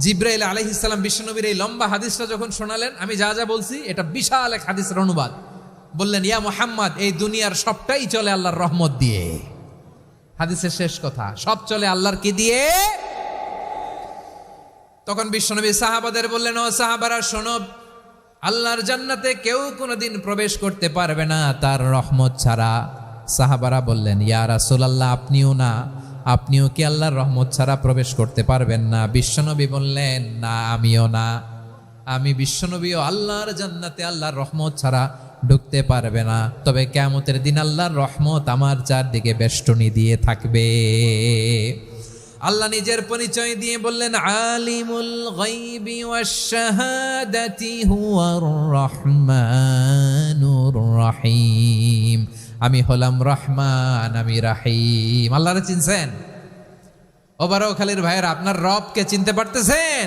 জিব্রাইল আলাইহিস সালাম বিশ্বনবীর এই লম্বা হাদিসটা যখন শোনালেন, আমি যা যা বলছি এটা বিশাল এক হাদিসের অনুবাদ। বললেন, ইয়া মুহাম্মদ, এই দুনিয়ার সবটাই চলে আল্লাহর রহমত দিয়ে। হাদিসের শেষ কথা, সব চলে আল্লাহর কি দিয়ে? তখন বিশ্বনবী সাহাবাদের বললেন, ও সাহাবারা শোনো, আল্লাহর জান্নাতে কেউ কোনোদিন প্রবেশ করতে পারবে না তার রহমত ছাড়া। সাহাবারা বললেন, ইয়া রাসূলুল্লাহ, আপনিও কি আল্লাহর রহমত ছাড়া প্রবেশ করতে পারবেন না? বিশ্বনবী বললেন, না, আমিও না। আমি বিশ্বনবীও আল্লাহর জান্নাতে আল্লাহর রহমত ছাড়া ঢুকতে পারবে না, তবে কিয়ামতের দিন আল্লাহর রহমত আমার চারদিকে বেষ্টনী দিয়ে থাকবে। আল্লাহ নিজের পরিচয় দিয়ে বললেন, আলিমুল গায়বি ওয়াশ শাহাদাতি হুয়ার রহমানুর রহিম। আমি হলাম রহমান, আমি রাহিম। আল্লাহরে চিনছেন? ওবারখালীর ভাইয়েরা, আপনার রবকে চিনতে পারতেছেন?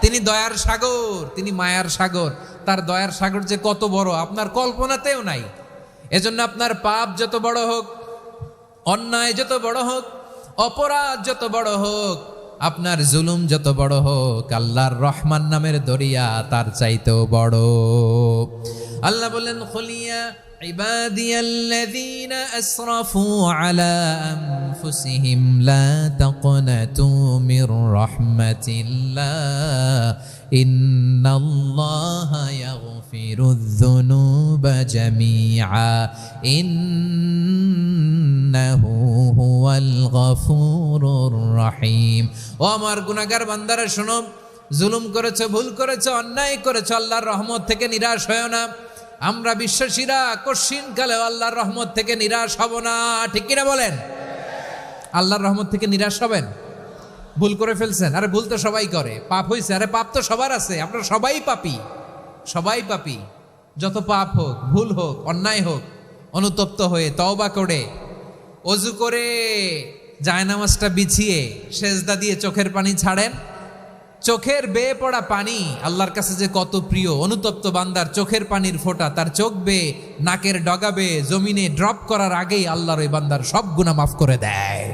তিনি দয়ার সাগর, তিনি মায়ার সাগর। তার দয়ার সাগর যে কত বড় আপনার কল্পনাতেও নাই। এজন্য আপনার পাপ যত বড় হোক, অন্যায় যত বড় হোক, অপরাধ যত বড় হোক, আপনার জুলুম যত বড় হোক, আল্লাহর রহমান নামের দরিয়া তার চাইতেও বড়। আল্লাহ বলেন, খুলিয়া ইবাদিয়াল্লাযীনা আসরাফু আলা আনফুসিহিম লা তাকনাতু মির রাহমাতিল্লাহ ইন্নাল্লাহা ইয়াগফিরুয যুনুবা জামিআ ইন্নাহু হুয়াল গফুরুর রহিম। ও আমার গুনাহগার বান্দারা শোনো, জুলুম করেছো, ভুল করেছো, অন্যায় করেছো, আল্লাহর রহমত থেকে নিরাশ হয়ো না। আমরা বিশ্বাসীরা কশিনকালেও আল্লাহর রহমত থেকে নিরাশ হব না, ঠিক কিনা বলেন? আল্লাহর রহমত থেকে নিরাশ হবেন? ভুল করে ফেলছেন, আরে ভুল তো সবাই করে। পাপ হয়েছে, আরে পাপ তো সবার আছে। আপনারা সবাই পাপী, সবাই পাপী। যত পাপ হোক, ভুল হোক, অন্যায় হোক, অনুতপ্ত হয়ে তওবা করে, ওযু করে, জায়নামাজটা বিছিয়ে সেজদা দিয়ে চোখের পানি ছাড়েন। চোখের বেয়ে পড়া পানি আল্লাহর কাছে যে কত প্রিয়। অনুতপ্ত বান্দার চোখের পানির ফোঁটা তার চোখ বেয়ে, নাকের ডগা বেয়ে জমিনে ড্রপ করার আগেই আল্লাহর ওই বান্দার সব গুনাহ মাফ করে দেয়।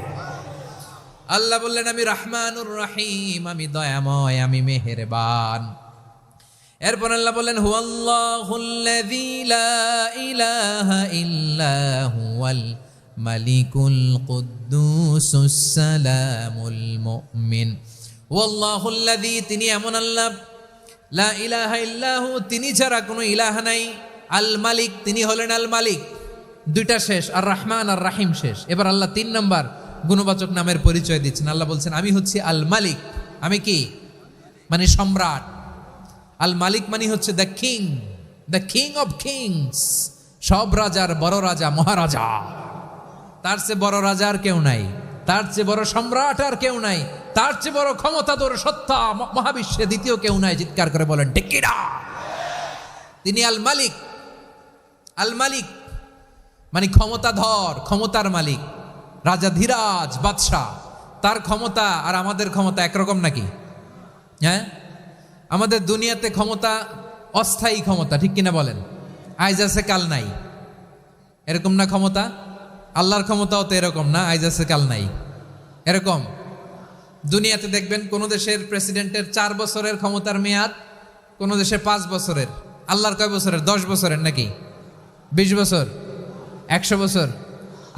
আল্লাহ বললেন, আমি রহমানুর রহিম, আমি দয়াময়, আমি মেহেরবান। এরপর আল্লাহ বললেন, হুয়াল্লাহুল্লাযী লা ইলাহা ইল্লা হুয়াল মালিকুল কুদ্দুসুস সালামুল মুমিন। ওয়াল্লাহুল্লাযী, তিনি এমন আল্লাহ, লা ইলাহা ইল্লাহু, তিনি ছাড়া কোনো ইলাহ নাই। আল মালিক, তিনি হলেন আল মালিক। দুইটা শেষ, আর রহমান আর রাহিম শেষ। এবার আল্লাহ 3 নম্বর গুণবাচক নামের পরিচয় দিচ্ছেন। আল্লাহ বলছেন, আমি হচ্ছি আল মালিক। আমি কি? মানে সম্রাট। আল মালিক মানে হচ্ছে দ্য কিং অফ কিংস, সব রাজার বড় রাজা, মহারাজা। তার চেয়ে বড় রাজা আর কেউ নাই, তার চেয়ে বড় সম্রাট আর কেউ নাই, তার চেয়ে বড় ক্ষমতাধর সত্তা মহাবিশ্বে দ্বিতীয় কেউ নাই। চিৎকার করে বলেন, ঠিক কিনা? তিনি আল মালিক। আল মালিক মানে ক্ষমতাধর, ক্ষমতার মালিক, রাজা ধীরাজ বাদশাহ। তার ক্ষমতা আর আমাদের ক্ষমতা একরকম নাকি? হ্যাঁ, আমাদের দুনিয়াতে ক্ষমতা অস্থায়ী ক্ষমতা, ঠিক কিনা বলেন? আইজ আছে কাল নাই, এরকম না ক্ষমতা? আল্লাহর ক্ষমতাও তো এরকম না, আইজ আছে কাল নাই এরকম। দুনিয়াতে দেখবেন কোন দেশের প্রেসিডেন্টের 4 বছরের ক্ষমতার মেয়াদ, কোন দেশে 5 বছরের। আল্লাহর কয় বছরের? 10 বছরের নাকি 20 বছর, 100 বছর।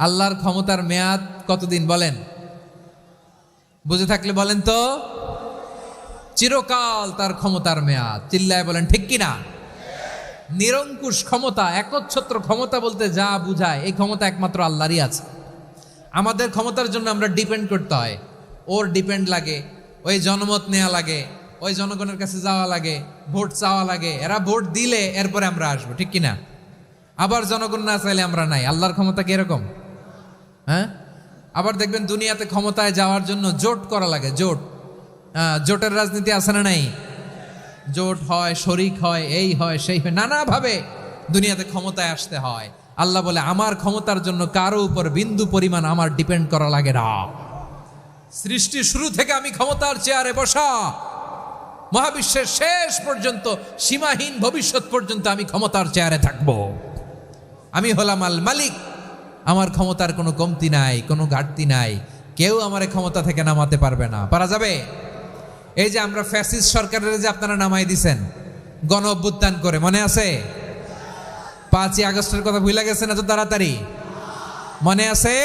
আল্লাহর ক্ষমতার মেয়াদ কতদিন বলেন? বুঝে থাকলে বলেন তো। চিরকাল তার ক্ষমতার মেয়াদ। চিল্লায় বলেন, ঠিক কিনা? নিরঙ্কুশ ক্ষমতা, একচ্ছত্র ক্ষমতা বলতে যা বুঝায়, এই ক্ষমতা একমাত্র আল্লাহরই আছে। আমাদের ক্ষমতার জন্য আমরা ডিপেন্ড করতে হয়, ওর ডিপেন্ড লাগে, ওই জনমত নেওয়া লাগে, ওই জনগণের কাছে যাওয়া লাগে, ভোট চাওয়া লাগে। এরা ভোট দিলে এরপরে আমরা আসবো, ঠিক কিনা? আবার জনগণ না চাইলে আমরা নাই। আল্লাহর ক্ষমতা কি এরকম? হ্যাঁ, আবার দেখবেন দুনিয়াতে ক্ষমতায় যাওয়ার জন্য জোট করা লাগে। জোটের রাজনীতি আছে না নাই? জোট হয়, শরিক হয়, এই হয়, সেই হয়, নানাভাবে দুনিয়াতে ক্ষমতায় আসতে হয়। আল্লাহ বলে, আমার ক্ষমতার জন্য কারো উপর বিন্দু পরিমাণ আমার ডিপেন্ড করা লাগে না। সৃষ্টি শুরু থেকে আমি ক্ষমতার চেয়ারে বসা, মহাবিশ্বের শেষ পর্যন্ত, সীমাহীন ভবিষ্যৎ পর্যন্ত আমি ক্ষমতার চেয়ারে থাকব। আমি হলাম আল মালিক, আমার ক্ষমতার কোনো কমতি নাই, কোনো ঘাটতি নাই, কেউ আমার ক্ষমতা থেকে নামাতে পারবে না। পারা যাবে? এই যে আমরা ফ্যাসিস্ট সরকারের যে আপনারা নামাই দিছেন গণ অভ্যুত্থান করে, মনে আছে? 5ই আগস্টের কথা ভুলে গেছেন এত তাড়াতাড়ি? মনে আছে?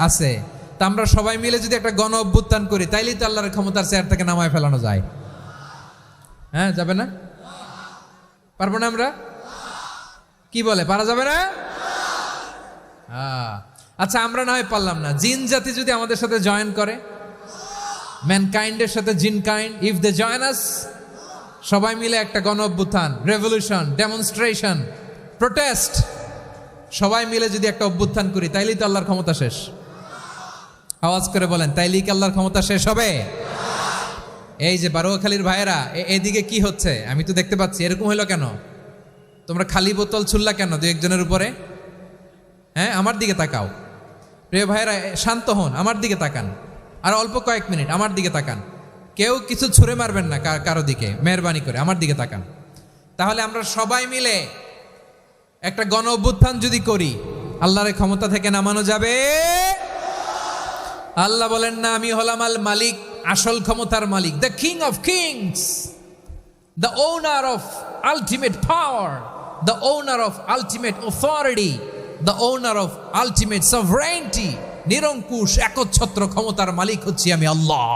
আছে। তা আমরা সবাই মিলে যদি একটা গণ অভ্যুত্থান করি, তাইলেই তো আল্লাহর ক্ষমতার চেয়ার থেকে নামায় ফেলানো যায়। হ্যাঁ, যাবে না? পারবো না আমরা? কি বলে, পারা যাবে না? আচ্ছা, আমরা না হয় পারলাম না, জিন জাতি যদি আমাদের সাথে জয়েন করে, ম্যানকাইন্ডের সাথে জিনকাইন্ড, ইফ দে জয়েন আস, সবাই মিলে একটা গণ অভ্যুত্থান, রেভলিউশন, ডেমনস্ট্রেশন, প্রোটেস্ট, সবাই মিলে যদি একটা অভ্যুত্থান করি, তাইলেই তো আল্লাহর ক্ষমতা শেষ। আওয়াজ করে বলেন, তাইলেই কি আল্লাহর ক্ষমতা শেষ হবে? এই যে বারোয়াখালীর ভাইয়েরা, এদিকে কি হচ্ছে আমি তো দেখতে পাচ্ছি, এরকম হইলো কেন? তোমরা খালি বোতল ছুড়লা কেন দু একজনের উপরে? হ্যাঁ, আমার দিকে তাকাও। প্রিয় ভাইয়েরা, শান্ত হন, আমার দিকে তাকান, আর অল্প কয়েক মিনিট আমার দিকে তাকান। কেউ কিছু ছুঁড়ে মারবেন না কারো দিকে, মেহরবানি করে আমার দিকে তাকান। তাহলে আমরা সবাই মিলে একটা গণ অভ্যুত্থান যদি করি, আল্লাহর ক্ষমতা থেকে নামানো যাবে? আল্লাহ বলেন না, আমি হলাম আল মালিক, আসল ক্ষমতার মালিক, the king of kings, the owner of ultimate power, the owner of ultimate authority, the owner of ultimate sovereignty. নিরঙ্কুশ একচ্ছত্র ক্ষমতার মালিক হচ্ছি আমি আল্লাহ।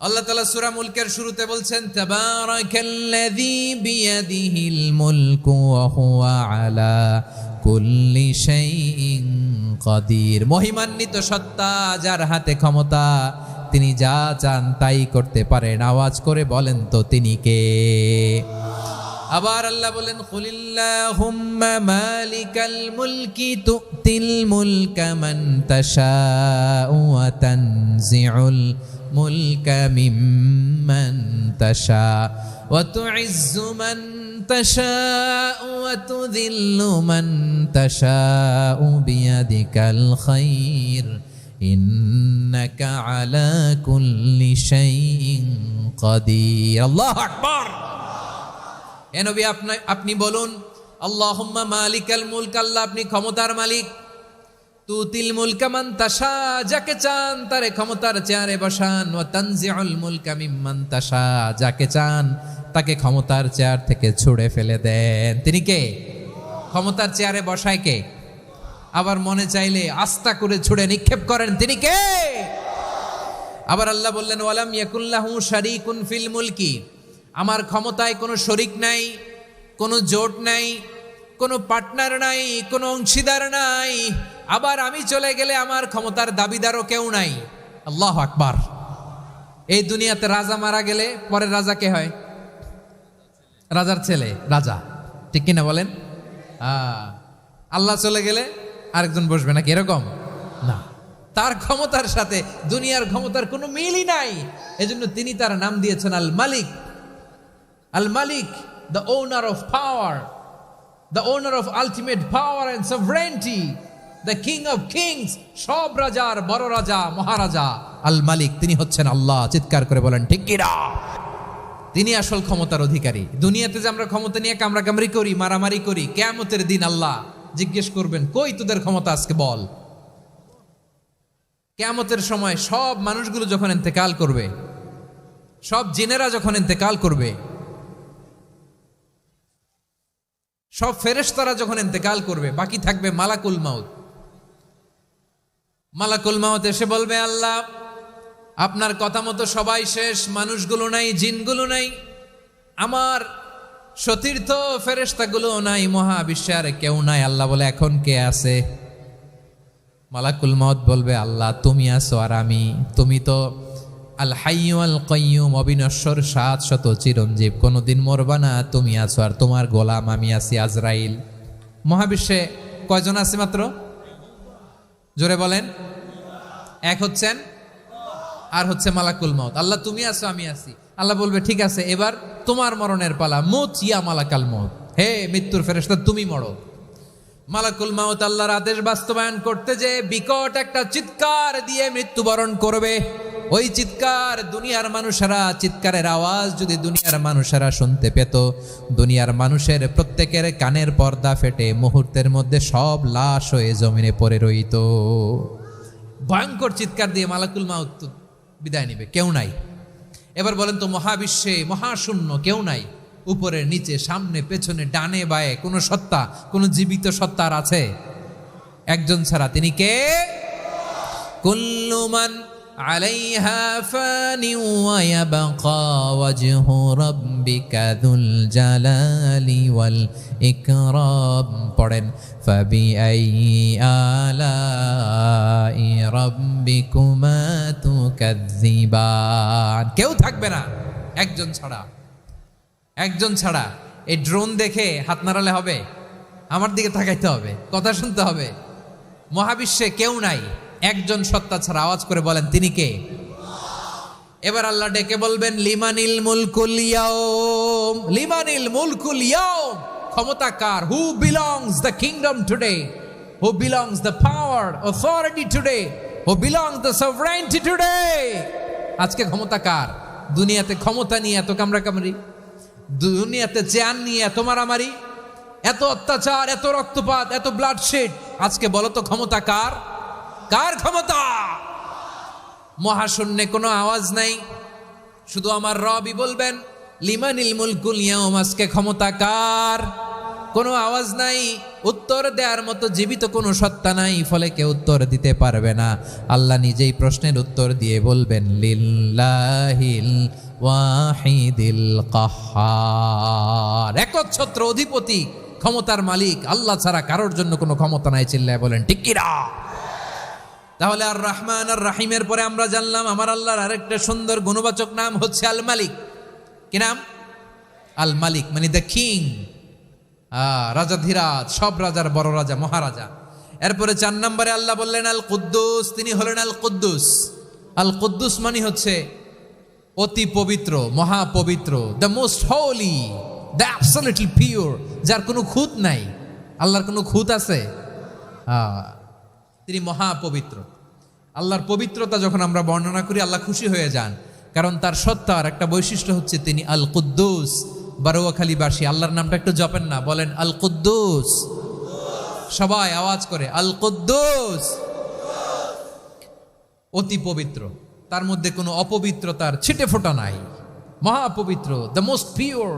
আল্লাহ তাআলা সূরা মুলকের শুরুতে বলছেন, তাবারাকাল্লাযী বিয়াদিহিল মুলকু ওয়া হুয়া আলা কুল্লি শাইইন কাদির। মহিমান্বিত সত্তা, যার হাতে ক্ষমতা, তিনি যা চান তাই করতে পারেন। আওয়াজ করে বলেন তো তিনি কে? আবার আল্লাহ বলেন, কুলিল্লাহুম্মা মালিকাল মুলকি তুতিল মুলকা মান তাশাউ ওয়া তানজিউল মুলকা মিম্মান তাশা ওয়া তুইজ্জু মান তাশাউ ওয়া তুযিল্লু মান তাশাউ বিয়াদিকাল খায়র ইন্নাকা আলা কুল্লি শাইইন কাদির। আল্লাহু আকবার। এ নবী, আপনি বলুন, আল্লাহুম্মা মালিকাল মুলক, আল্লাহ আপনি ক্ষমতার মালিক, তুতিল মুলকা মান তাশা, যাকে চান তারে ক্ষমতার চেয়ারে বসান, ওয়া তানজিউল মুলকা মিম্মান তাশা, যাকে চান তাকে ক্ষমতার চেয়ার থেকে ছুঁড়ে ফেলে দেন। তিনি কে? ক্ষমতার চেয়ারে বসায় কে? আবার মনে চাইলে আস্থা করে ছুঁড়ে নিক্ষেপ করেন, তিনি কে? আবার আল্লাহ বললেন, ওয়ালাম ইয়াকুল্লাহু শারীকুন ফিল মুলকি, আমার ক্ষমতায় কোনো শরিক নাই, কোনো জোট নাই, কোনো পার্টনার নাই, কোনো অংশীদার নাই। আবার আমি চলে গেলে আমার ক্ষমতার দাবিদারও কেউ নাই। আল্লাহু আকবার। এই দুনিয়াতে রাজা মারা গেলে পরের রাজা কে হয়? রাজার ছেলে রাজা, ঠিক কিনা বলেন? আল্লাহ চলে গেলে আরেকজন বসবে নাকি? এরকম না, তার ক্ষমতার সাথে দুনিয়ার ক্ষমতার কোনো মিলই নাই। এজন্য তিনি তার নাম দিয়েছেন আল মালিক। আল মালিক, the owner of power, the owner of ultimate power and sovereignty, the king of kings, সব রাজার বড় রাজা, মহারাজা আল মালিক, তিনি হচ্ছেন আল্লাহ। চিৎকার করে বলেন ঠিক কি না? তিনি আসল ক্ষমতার অধিকারী। দুনিয়াতে যে আমরা ক্ষমতা নিয়ে কামড়াকামড়ি করি, মারামারি করি, কিয়ামতের দিন আল্লাহ জিজ্ঞেস করবেন, কই তোদের ক্ষমতা আজকে বল। কিয়ামতের সময় সব মানুষগুলো যখন ইন্তেকাল করবে, সব জিনেরা যখন ইন্তেকাল করবে, সব ফেরেশতারা যখন ইন্তেকাল করবে, বাকি থাকবে মালাকুল মাউত। মালাকুল মাউত এসে বলবে, আল্লাহ আপনার কথা মতো সবাই শেষ, মানুষগুলো নাই, জিনগুলো নাই, আমার সতীর্থ ফেরেশতাগুলো নাই, মহাবিশ্বে আর কেউ নাই। আল্লাহ বলে, এখন কে আছে? মালাকুল মাউত বলবে, আল্লাহ তুমি আছো আর আমি। তুমি তো আল হাইয়্যু আল কাইয়্যুম, অবিনশ্বর, শাশ্বত, চিরঞ্জীব, কোনোদিন মরবা না, তুমি আছো আর তোমার গোলাম আমি আছি আজরাইল। মহাবিশ্বে কয়জন আছে মাত্র? জোরে বলেন। এক হচ্ছেন, আর হচ্ছে মালাকুল মাউত। আল্লাহ তুমি আছো আমি আছি। আল্লাহ বলবে, ঠিক আছে, এবার তোমার মরণের পালা, মুত ইয়া মালাকাল মাউত, হে মৃত্যুর ফেরেশতা তুমি মরো। মালাকুল মাউত আল্লাহর আদেশ বাস্তবায়ন করতে যে বিকট একটা চিৎকার দিয়ে মৃত্যুবরণ করবে। ওই চিৎকার দুনিয়ার মানুষেরা, চিৎকারের আওয়াজ যদি দুনিয়ার মানুষেরা শুনতে পেত, দুনিয়ার মানুষের প্রত্যেকের কানের পর্দা ফেটে মুহূর্তের মধ্যে সব লাশ হয়ে জমিনে পড়ে রইত। ভয়ঙ্কর চিৎকার দিয়ে মালাকুল মাউত বিদায় নিবে, কেউ নাই। এবার বলেন তো, মহাবিশ্বে মহাশূন্য, কেউ নাই, উপরে নিচে সামনে পেছনে ডানে বায়ে কোনো সত্তা, কোনো জীবিত সত্তার আছে? একজন ছাড়া, তিনি কে? কুল্লু মান আলাইহা ফানি ওয়া ইয়াবকা ওয়াজহু রাব্বিকা যুল জালালি ওয়াল ইকরাম। পড়েন, ফাবিআইয়ি আলাই রাব্বিকুমা তুকাযযিবান। কেউ থাকবে না একজন ছাড়া, একজন ছাড়া। এই ড্রোন দেখে হাত নাড়ালে হবে? আমার দিকে তাকাইতে হবে, কথা শুনতে হবে। মহাবিশ্বে কেউ নাই, একজন সত্তা ছাড়া। আওয়াজ করে বলেন, তিনি কে? এবার আল্লাহ ডেকে বলবেন, লিমানিল মুলকুল ইয়াউম, লিমানিল মুলকুল ইয়াউম। ক্ষমতা কার? Who belongs the kingdom today, who belongs the power authority today, who belongs the sovereignty today. আজকে ক্ষমতা কার? দুনিয়াতে ক্ষমতা নিয়ে এত কামড়াকামড়ি, দুনিয়াতে চেয়ার নিয়ে এত মারামারি, এত অত্যাচার, এত রক্তপাত, এত ব্লাডশেড। আজকে বলো তো ক্ষমতা কার? কার ক্ষমতা? মহাশূন্যে কোনো আওয়াজ নাই, শুধু আমার রবই বলবেন, লিমানিল মুলকুল ইয়াউম। আজকে ক্ষমতা কার? কোনো আওয়াজ নাই, উত্তর দেওয়ার মতো জীবিত কোনো সত্তা নাই, ফলে কেউ উত্তর দিতে পারবে না। আল্লাহ নিজেই প্রশ্নের উত্তর দিয়ে বলবেন, লিল্লাহিল ওয়াহিদিল কাহ্হার। একচ্ছত্র অধিপতি, ক্ষমতার মালিক আল্লাহ ছাড়া কারোর জন্য কোনো ক্ষমতা নাই। চিল্লায় বলেন ঠিক কি না? তাহলে আর রহমান আর রাহিমের পরে আমরা জানলাম আমার আল্লাহর আরেকটা সুন্দর গুণবাচক নাম হচ্ছে আল মালিক। কি নাম? আল মালিক, মানে দ্য কিং, রাজাধিরাজ, সব রাজার বড় রাজা, মহারাজা। এরপরে 4 নম্বরে আল্লাহ বললেন আল কুদ্দুস, তিনি হলেন আল কুদ্দুস। আল কুদ্দুস মানে হচ্ছে অতি পবিত্র, মহাপবিত্র, the most holy, the absolutely pure, যার কোনো খুঁত নাই। আল্লাহর কোনো খুঁত আছে? তিনি মহাপবিত্র। আল্লাহর পবিত্রতা যখন আমরা বর্ণনা করি, আল্লাহ খুশি হয়ে যান, কারণ তার সত্তার একটা বৈশিষ্ট্য হচ্ছে তিনি আল কুদ্দুস। বারোয়াখালীবাসী আল্লাহর নামটা একটু জপেন না, বলেন আল কুদ্দুস। সবাই আওয়াজ করে আল কুদ্দুস। অতি পবিত্র, তার মধ্যে কোনো অপবিত্রতার ছিটে ফোঁটা নাই, মহাপবিত্র, the most pure,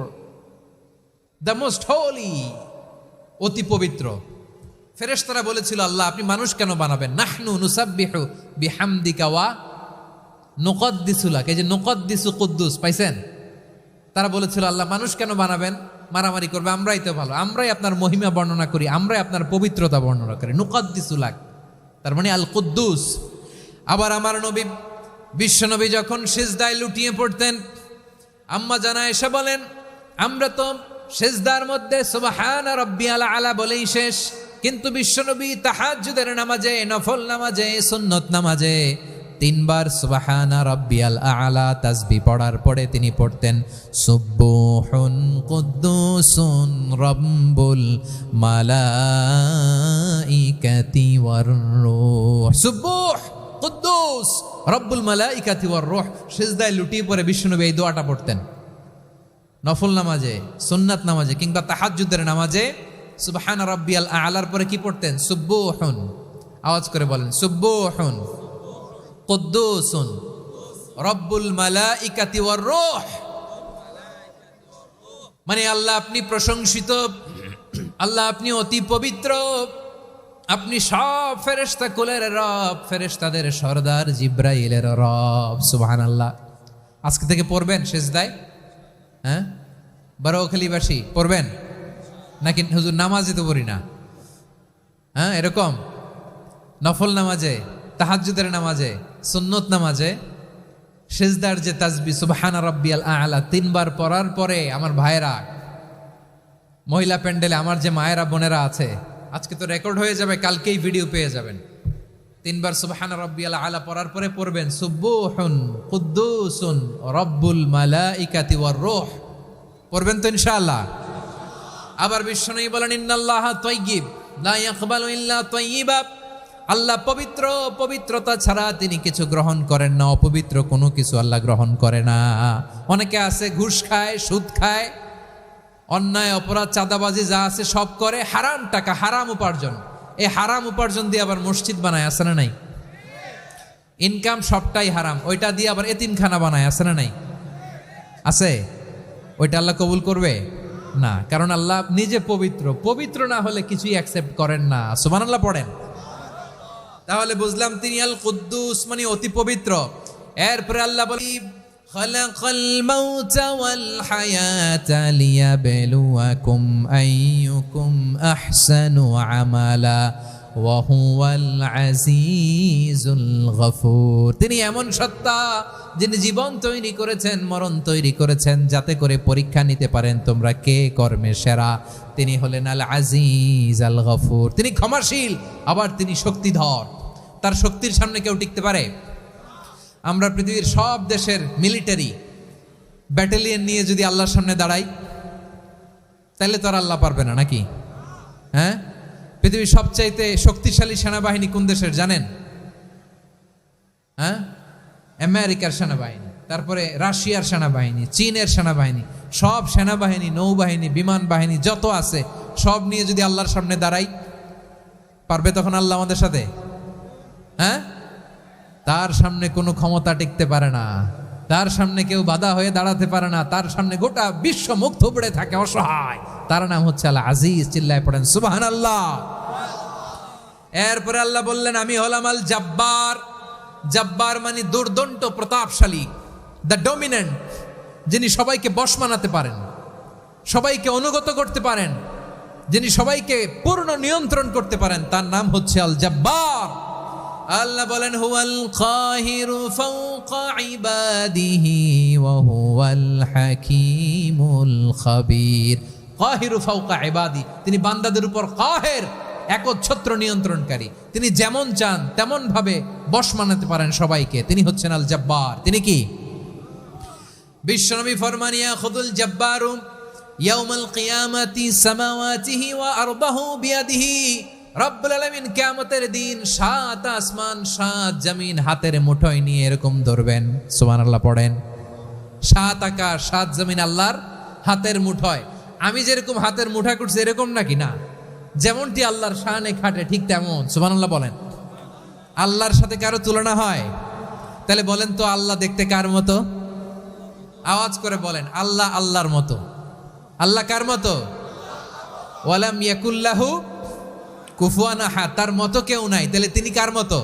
the most holy, অতি পবিত্র। ফেরেশতারা বলেছিল, আল্লাহ আপনি মানুষ কেন বানাবেন? নাহনু নুসাব্বিহু বিহামদিকা ওয়া নুকদ্দিসু লাক। এই যে নুকদ্দিসু কুদ্দুস পাইছেন? তারা বলেছিল, আল্লাহ মানুষ কেন বানাবেন? মারামারি করবে, আমরাই তো ভালো, আমরাই আপনার মহিমা বর্ণনা করি, আমরাই আপনার পবিত্রতা বর্ণনা করি। নুকদ্দিসু লাক, তার মানে আল কুদ্দুস। আবার আমার নবী, বিশ্বনবী যখন সিজদায় লুটিয়ে পড়তেন, আম্মা জানা এসে বলেন, আমরা তো সিজদার মধ্যে সুবহানা রাব্বিয়াল আলা বলেই শেষ, কিন্তু বিশ্বনবী তাহাজ্জুদের নামাজে, নফল নামাজে, সুন্নত নামাজে 3 বার সুবহানা রাব্বিয়াল আলা তাসবিহ পড়ার পরে তিনি পড়তেন সুবহুন কুদ্দুসুন রাব্বুল মালাইকাতি ওয়ার রূহ। সুবহ কুদ্দুস রব্বুল মালাইকাতি ওয়ার রূহ। সিজদায় লুটিয়ে পড়ে বিশ্বনবী এই দোয়াটা পড়তেন। নফল নামাজে, সুন্নাত নামাজে কিংবা তাহাজ্জুদের নামাজে সুবহানা রাব্বিয়াল আলার পরে কি পড়তেন? সুবহুন। আওয়াজ করে বলেন, সুবহুন কুদ্দুসুন রব্বুল মালাইকাতি ওয়ার রূহ। মানে আল্লাহ আপনি প্রশংসিত, আল্লাহ আপনি অতি পবিত্র, আপনি সব ফেরেশতা কুলের রব, ফেরেশতাদের সরদার জিব্রাইলের রব। সুবহানাল্লাহ। আজকে থেকে পড়বেন সিজদায়? হ্যাঁ, বারোয়াখালীবাসী পড়বেন নাকি? হুজুর নামাজে তো পড়ি না। হ্যাঁ, এরকম নফল নামাজে, তাহাজ্জুদের নামাজে, সুন্নত নামাজে সিজদার যে তাসবিহ সুবহানা রাব্বিয়াল আলা 3 বার পড়ার পরে আমার ভাইয়েরা, মহিলা প্যান্ডেলে আমার যে মায়েরা বোনেরা আছে, আজকে তো রেকর্ড হয়ে যাবে, কালকেই ভিডিও পেয়ে যাবেন। 3 বার সুবহানা রাব্বিয়াল আলা পড়ার পরে পড়বেন সুবহুন কুদ্দুসুন রব্বুল মালাইকাতি ওয়ার রূহ। পড়বেন তো ইনশাআল্লাহ? আবার বিশ্বনবী বলেন, ইন্নাল্লাহা তাইয়্যিব লা ইয়াকবালু ইল্লা তাইয়্যিবা। আল্লাহ পবিত্র, পবিত্রতা ছাড়া তিনি কিছু গ্রহণ করেন না, অপবিত্র কোনো কিছু আল্লাহ গ্রহণ করে না। অনেকে আছে ঘুষ খায়, সুদ খায়, অন্যায় অপরাধ চাঁদাবাজি যা আছে সব করে, হারাম টাকা, হারাম উপার্জন। এই হারাম উপার্জন দিয়ে আবার মসজিদ বানায়, আছে না নাই? ইনকাম সবটাই হারাম, ওইটা দিয়ে আবার এতিমখানা বানায়, আছে না নাই? আছে। ওইটা আল্লাহ কবুল করবে না, কারণ আল্লাহ নিজে পবিত্র। পবিত্র না হলে কিছুই অ্যাকসেপ্ট করেন না। সুবহানাল্লাহ পড়েন। তাহলে বুঝলাম তিনি আল কুদ্দুস মানে অতি পবিত্র। এরপরে আল্লাহ বলি খালাকাল মাউতা ওয়াল হায়াতা লিয়াবলুয়াকুম আইয়ুকুম আহসানু আমালা ওয়া হুয়াল আজিজুল গফুর। তিনি এমন সত্তা যিনি জীবন তৈরি করেছেন, মরণ তৈরি করেছেন, যাতে করে পরীক্ষা নিতে পারেন তোমরা কে কর্মে সেরা। তিনি হলেন আল আজিজ আল গফুর। তিনি ক্ষমাশীল, আবার তিনি শক্তিধর। তার শক্তির সামনে কেউ টিকতে পারে? আমরা পৃথিবীর সব দেশের মিলিটারি ব্যাটালিয়ন নিয়ে যদি আল্লাহর সামনে দাঁড়াই, তাহলে তো আর আল্লাহ পারবে না, নাকি? হ্যাঁ, পৃথিবীর সবচাইতে শক্তিশালী সেনাবাহিনী কোন দেশের জানেন? হ্যাঁ, আমেরিকার সেনাবাহিনী, তারপরে রাশিয়ার সেনাবাহিনী, চীনের সেনাবাহিনী। সব সেনাবাহিনী, নৌবাহিনী, বিমান বাহিনী যত আছে সব নিয়ে যদি আল্লাহর সামনে দাঁড়াই, পারবে তখন আল্লাহ আমাদের সাথে? হ্যাঁ, তার সামনে কোনো ক্ষমতা টিকতে পারে না, তার সামনে কেউ বাধা হয়ে দাঁড়াতে পারে না, তার সামনে গোটা বিশ্ব মুখ থুবড়ে থাকে অসহায়। তার নাম হচ্ছে আল আজিজ। চিল্লায় পড়েন সুবহানাল্লাহ। এরপরে আল্লাহ বললেন আমি হলাম আল জব্বার। জব্বার মানে দুর্দণ্ড প্রতাপশালী, দ্য ডমিনেন্ট, যিনি সবাইকে বশ মানাতে পারেন, সবাইকে অনুগত করতে পারেন, যিনি সবাইকে পূর্ণ নিয়ন্ত্রণ করতে পারেন, তার নাম হচ্ছে আল জব্বার। আল্লাহ বলেন হুয়াল কাহিরু ফাওকা ইবাদিহি ওয়া হুয়াল হাকীমুল খাবীর। কাহিরু ফাওকা ইবাদি, তিনি বান্দাদের উপর কাহের, একচ্ছত্র নিয়ন্ত্রণকারী। তিনি যেমন চান তেমন ভাবে বশ মানাতে পারেন সবাইকে। তিনি হচ্ছেন আল জব্বার। তিনি কি? বিশ্বনবী ফরমান ইয়াখুদুল জব্বারু ইয়াউমাল কিয়ামাতি সামাওয়াতিহি ওয়া আরবাহু বিয়াদিহি। রব্বুল আলামিন কিয়ামতের দিন 7 আসমান 7 জমিন হাতের মুঠোয় নিয়ে এরকম ধরবেন। সুবহানাল্লাহ পড়েন। 7 আকাশ 7 জমিন আল্লাহর হাতের মুঠোয়। আমি যেরকম হাতের মুঠা করছি এরকম নাকি? না, যেমনটি আল্লাহর শানে খাটে ঠিক তেমন। সুবহানাল্লাহ বলেন। আল্লাহর সাথে কারো তুলনা হয়? তাহলে বলেন তো আল্লাহ দেখতে কার মতো? আওয়াজ করে বলেন আল্লাহ আল্লাহর মতো। আল্লাহ কার মতো? ওয়ালাম ইয়াকুল্লাহু কুফুয়ান আহাদ, তার মতো কেউ নাই। তাহলে তিনি কার মতো?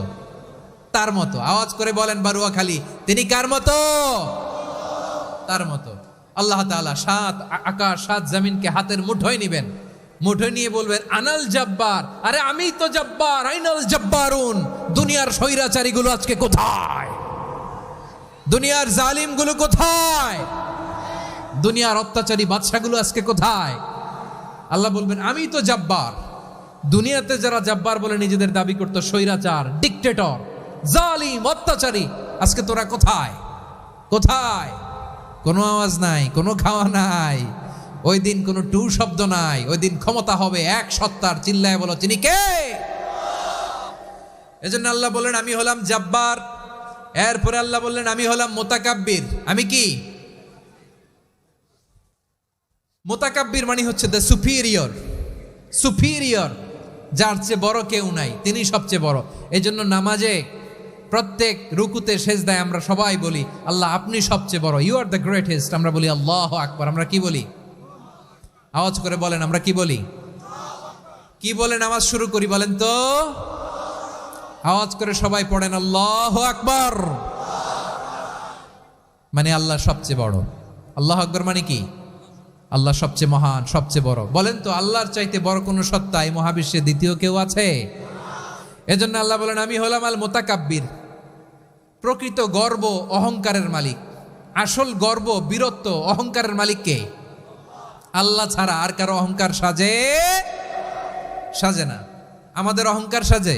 তার মতো। আওয়াজ করে বলেন বারুয়াখালী, তিনি কার মতো? তার মতো। আল্লাহ তাআলা 7 আকাশ 7 জমিনকে হাতের মুঠোয় নিবেন, মুঠোয় নিয়ে বলবেন আনাল জব্বার। আরে আমি তো জব্বার, আইনাল জব্বারুন। দুনিয়ার স্বৈরাচারীগুলো আজকে কোথায়? দুনিয়ার জালিমগুলো কোথায়? দুনিয়ার অত্যাচারী বাদশাগুলো আজকে কোথায়? আল্লাহ বলবেন আমি তো জব্বার। দুনিয়াতে যারা জব্বার বলে নিজেদের দাবি করতো, স্বৈরাচার, ডিক্টেটর, জালিম, অত্যাচারী, আজকে তোরা কোথায়? কোথায়? কোনো আওয়াজ নাই, কোনো খাওয়া নাই, ওই দিন কোনো টু শব্দ নাই। ওই দিন ক্ষমতা হবে এক সত্তার। চিল্লায় বলো তিনি কে? এজন্য আল্লাহ বললেন আমি হলাম জব্বার। এরপরে আল্লাহ বললেন আমি হলাম মুতাকাব্বির। আমি কি? মুতাকাব্বির মানে হচ্ছে দ্য সুপিরিয়র। সুপিরিয়র, যার চেয়ে বড় কেউ নাই, তিনি সবচেয়ে বড়। এই জন্য নামাজে প্রত্যেক রুকুতে সেজদায় আমরা সবাই বলি আল্লাহ আপনি সবচেয়ে বড়, ইউ আর দ্য গ্রেটেস্ট। আমরা বলি আল্লাহু আকবার। আমরা কি বলি? আওয়াজ করে বলেন আমরা কি বলি? কি বলে নামাজ শুরু করি বলেন তো? আওয়াজ করে সবাই পড়েন আল্লাহু আকবার। মানে আল্লাহ সবচেয়ে বড়। আল্লাহু আকবার মানে কি? আল্লাহ সবচেয়ে মহান, সবচেয়ে বড়। বলেন তো আল্লাহর চাইতে বড় কোন সত্তা এই মহাবিশ্বে দ্বিতীয় কেউ আছে? এজন্য আল্লাহ বলেন আমি হলাম আল মুতাকাব্বির। প্রকৃত গর্ব অহংকারের মালিক। আসল গর্ব, বীরত্ব, অহংকারের মালিক কে? আল্লাহ ছাড়া আর কারো অহংকার সাজে? সাজে না। আমাদের অহংকার সাজে?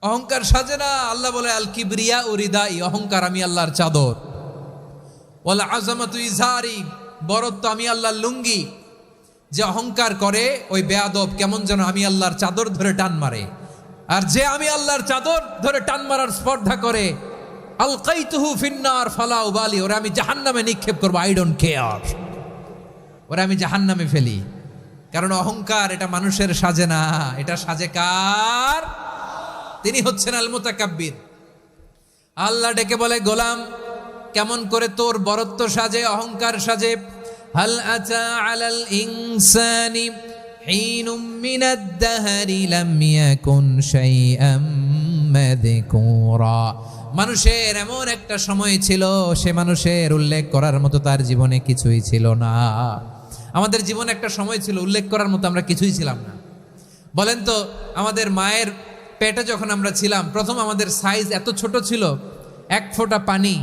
অহংকার সাজে না। আল্লাহ বলে আল কিবরিয়া উরিদাই, অহংকার আমি আল্লাহর চাদর। ওয়াল আযামাতু ইজারি, বড়ত্ব আমি আল্লাহর লুঙ্গি। যে অহংকার করে ওই বেয়াদব কেমন যেন আমি আল্লাহর চাদর ধরে টান মারে। আর যে আমি আল্লাহর চাদর ধরে টান মারার স্পর্ধা করে, আলকাইতুহু ফিন্নার ফালা উবালি, ওরা আমি জাহান্নামে নিক্ষেপ করবো, আই ডোন্ট কেয়ার, ওরা আমি জাহান্নামে ফেলি। কারণ অহংকার এটা মানুষের সাজে না, এটা সাজে কার? তিনি হচ্ছেন আল মুতাকাব্বির। আল্লাহ ডেকে বলে, গোলাম কেমন করে তোর বরত্ব সাজে, অহংকার সাজে? হাল আতা আলাল ইনসানি হিনুম মিনাদ দাহরি লাম ইয়াকুন শাইআম মাযকুরা। মানুষের এমন একটা সময় ছিল, সে মানুষের উল্লেখ করার মতো তার জীবনে কিছুই ছিল না। আমাদের জীবনে একটা সময় ছিল উল্লেখ করার মতো আমরা কিছুই ছিলাম না। বলেন তো, আমাদের মায়ের পেটে যখন আমরা ছিলাম, প্রথম আমাদের সাইজ এত ছোট ছিল, এক ফোঁটা পানি,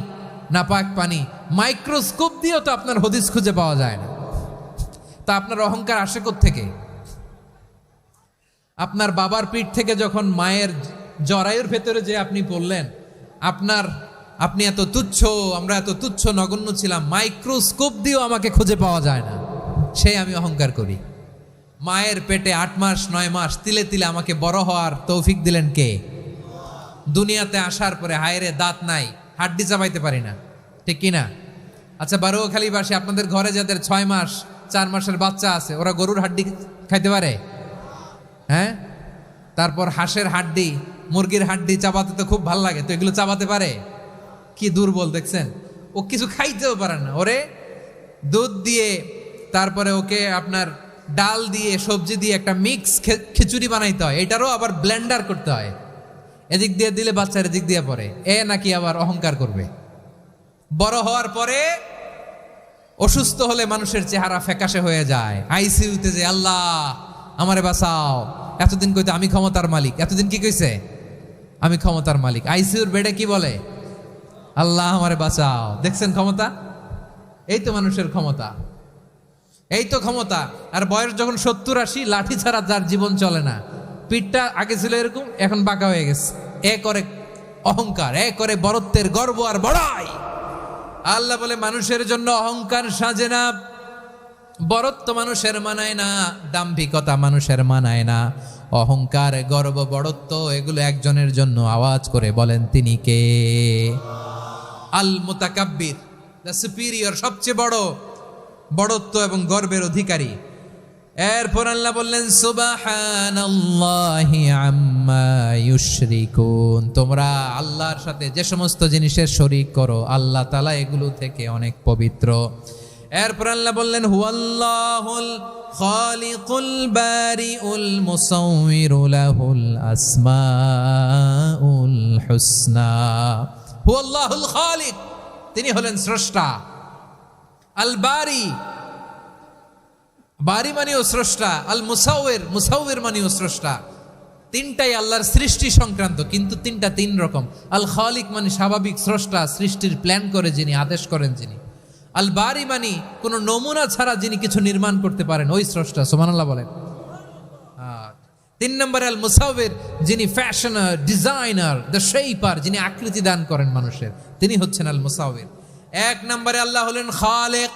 নাপাক পানি, মাইক্রোস্কোপ দিয়েও তো আপনার হদিস খুঁজে পাওয়া যায় না। তা আপনার অহংকার আসে কোত্থেকে? আপনার বাবার পিঠ থেকে যখন মায়ের জরায়ুর ভেতরে যে আপনি পড়লেন, আপনি এত তুচ্ছ, আমরা এত তুচ্ছ নগণ্য ছিলাম, মাইক্রোস্কোপ দিয়েও আমাকে খুঁজে পাওয়া যায় না, সেই আমি অহংকার করি। মায়ের পেটে 8 মাস 9 মাস তিলে তিলে আমাকে বড় হওয়ার তৌফিক দিলেন কে? দুনিয়াতে আসার পরে হায়রে দাঁত নাই, হাড্ডি চাবাইতে পারি না, ঠিক কিনা? আচ্ছা, বারোখালীবাসী, আপনাদের ঘরে যাদের 6 মাস 4 মাসের বাচ্চা আছে, ওরা গরুর হাড্ডি খাইতে পারে? হ্যাঁ। তারপর হাঁসের হাড্ডি, মুরগির হাড্ডি চাবাতে তো খুব ভালো লাগে, তো এগুলো চাবাতে পারে? কি দুর্বল দেখছেন, ও কিছু খাইতেও পারে না। ওরে দুধ দিয়ে, তারপরে ওকে আপনার ডাল দিয়ে, সবজি দিয়ে একটা মিক্স খিচুড়ি বানাইতে হয়, এটারও আবার ব্লেন্ডার করতে হয়। এদিক দিয়ে দিলে বাচ্চার এদিক দিয়ে পড়ে, এ নাকি আবার অহংকার করবে। বড় হওয়ার পরে অসুস্থ হলে মানুষের চেহারা ফ্যাকাশে হয়ে যায়, আইসিইউতে যে আল্লাহ আমারে বাঁচাও, এতদিন কইতে আমি ক্ষমতার মালিক, এতদিন কি কইছে? আমি ক্ষমতার মালিক। আইসিইউর বেডে কি বলে? আল্লাহ আমারে বাঁচাও। দেখছেন ক্ষমতা? এই তো মানুষের ক্ষমতা, এই তো ক্ষমতা। আর বয়স যখন 70-80, লাঠি ছাড়া যার জীবন চলে না। পিঠটা আগে ছিল এরকম, এখন বাঁকা হয়ে গেছে। এ করে অহংকার, এ করে বরত্বের গর্ব আর বড়াই। আল্লাহ বলে, মানুষের জন্য অহংকার সাজে না, বরত্ব মানুষের মানায় না, দাম্ভিকতা মানুষের মানায় না, অহংকার, গর্ব, বড়ত্ব এগুলো একজনের জন্য। আওয়াজ করে বলেন, তিনি কে? আল মুতাকাব্বির, দ্য সুপিরিয়র, সবচেয়ে বড়, বড়ত্ব এবং গর্বের অধিকারী। এরপর আল্লাহ বললেন, সুবহানাল্লাহি আম্মা ইউশরিকুন। তোমরা আল্লাহর সাথে যে সমস্ত জিনিসের শরীক করো, আল্লাহ তাআলা এগুলো থেকে অনেক পবিত্র। এরপর আল্লাহ বললেন, হুয়াল্লাহুল খালিকুল বারিউল মুসাউবিরু লাহুল আসমাউল হুসনা। হুয়াল্লাহুল খালিক, তিনি হলেন স্রষ্টা। আল বারি, বারি মানেও স্রষ্টা। আল মুসাউবির, মুসাউবির মানেও স্রষ্টা। তিনটাই আল্লাহর সৃষ্টি সংক্রান্ত, কিন্তু তিনটা তিন রকম। আল খালিক মানে স্বাভাবিক স্রষ্টা, সৃষ্টির প্ল্যান করে যিনি, আদেশ করেন যিনি। আল বারি মানে কোনো নমুনা ছাড়া যিনি কিছু নির্মাণ করতে পারেন, ওই স্রষ্টা। সুবহানাল্লাহ বলেন। 3 নম্বরে আল মুসাউবির, যিনি ফ্যাশনার, ডিজাইনার, দ্য শেপার, যিনি আকৃতি দান করেন মানুষের, তিনি হচ্ছেন আল মুসাউবির। 1 নম্বরে আল্লাহ হলেন খালেক,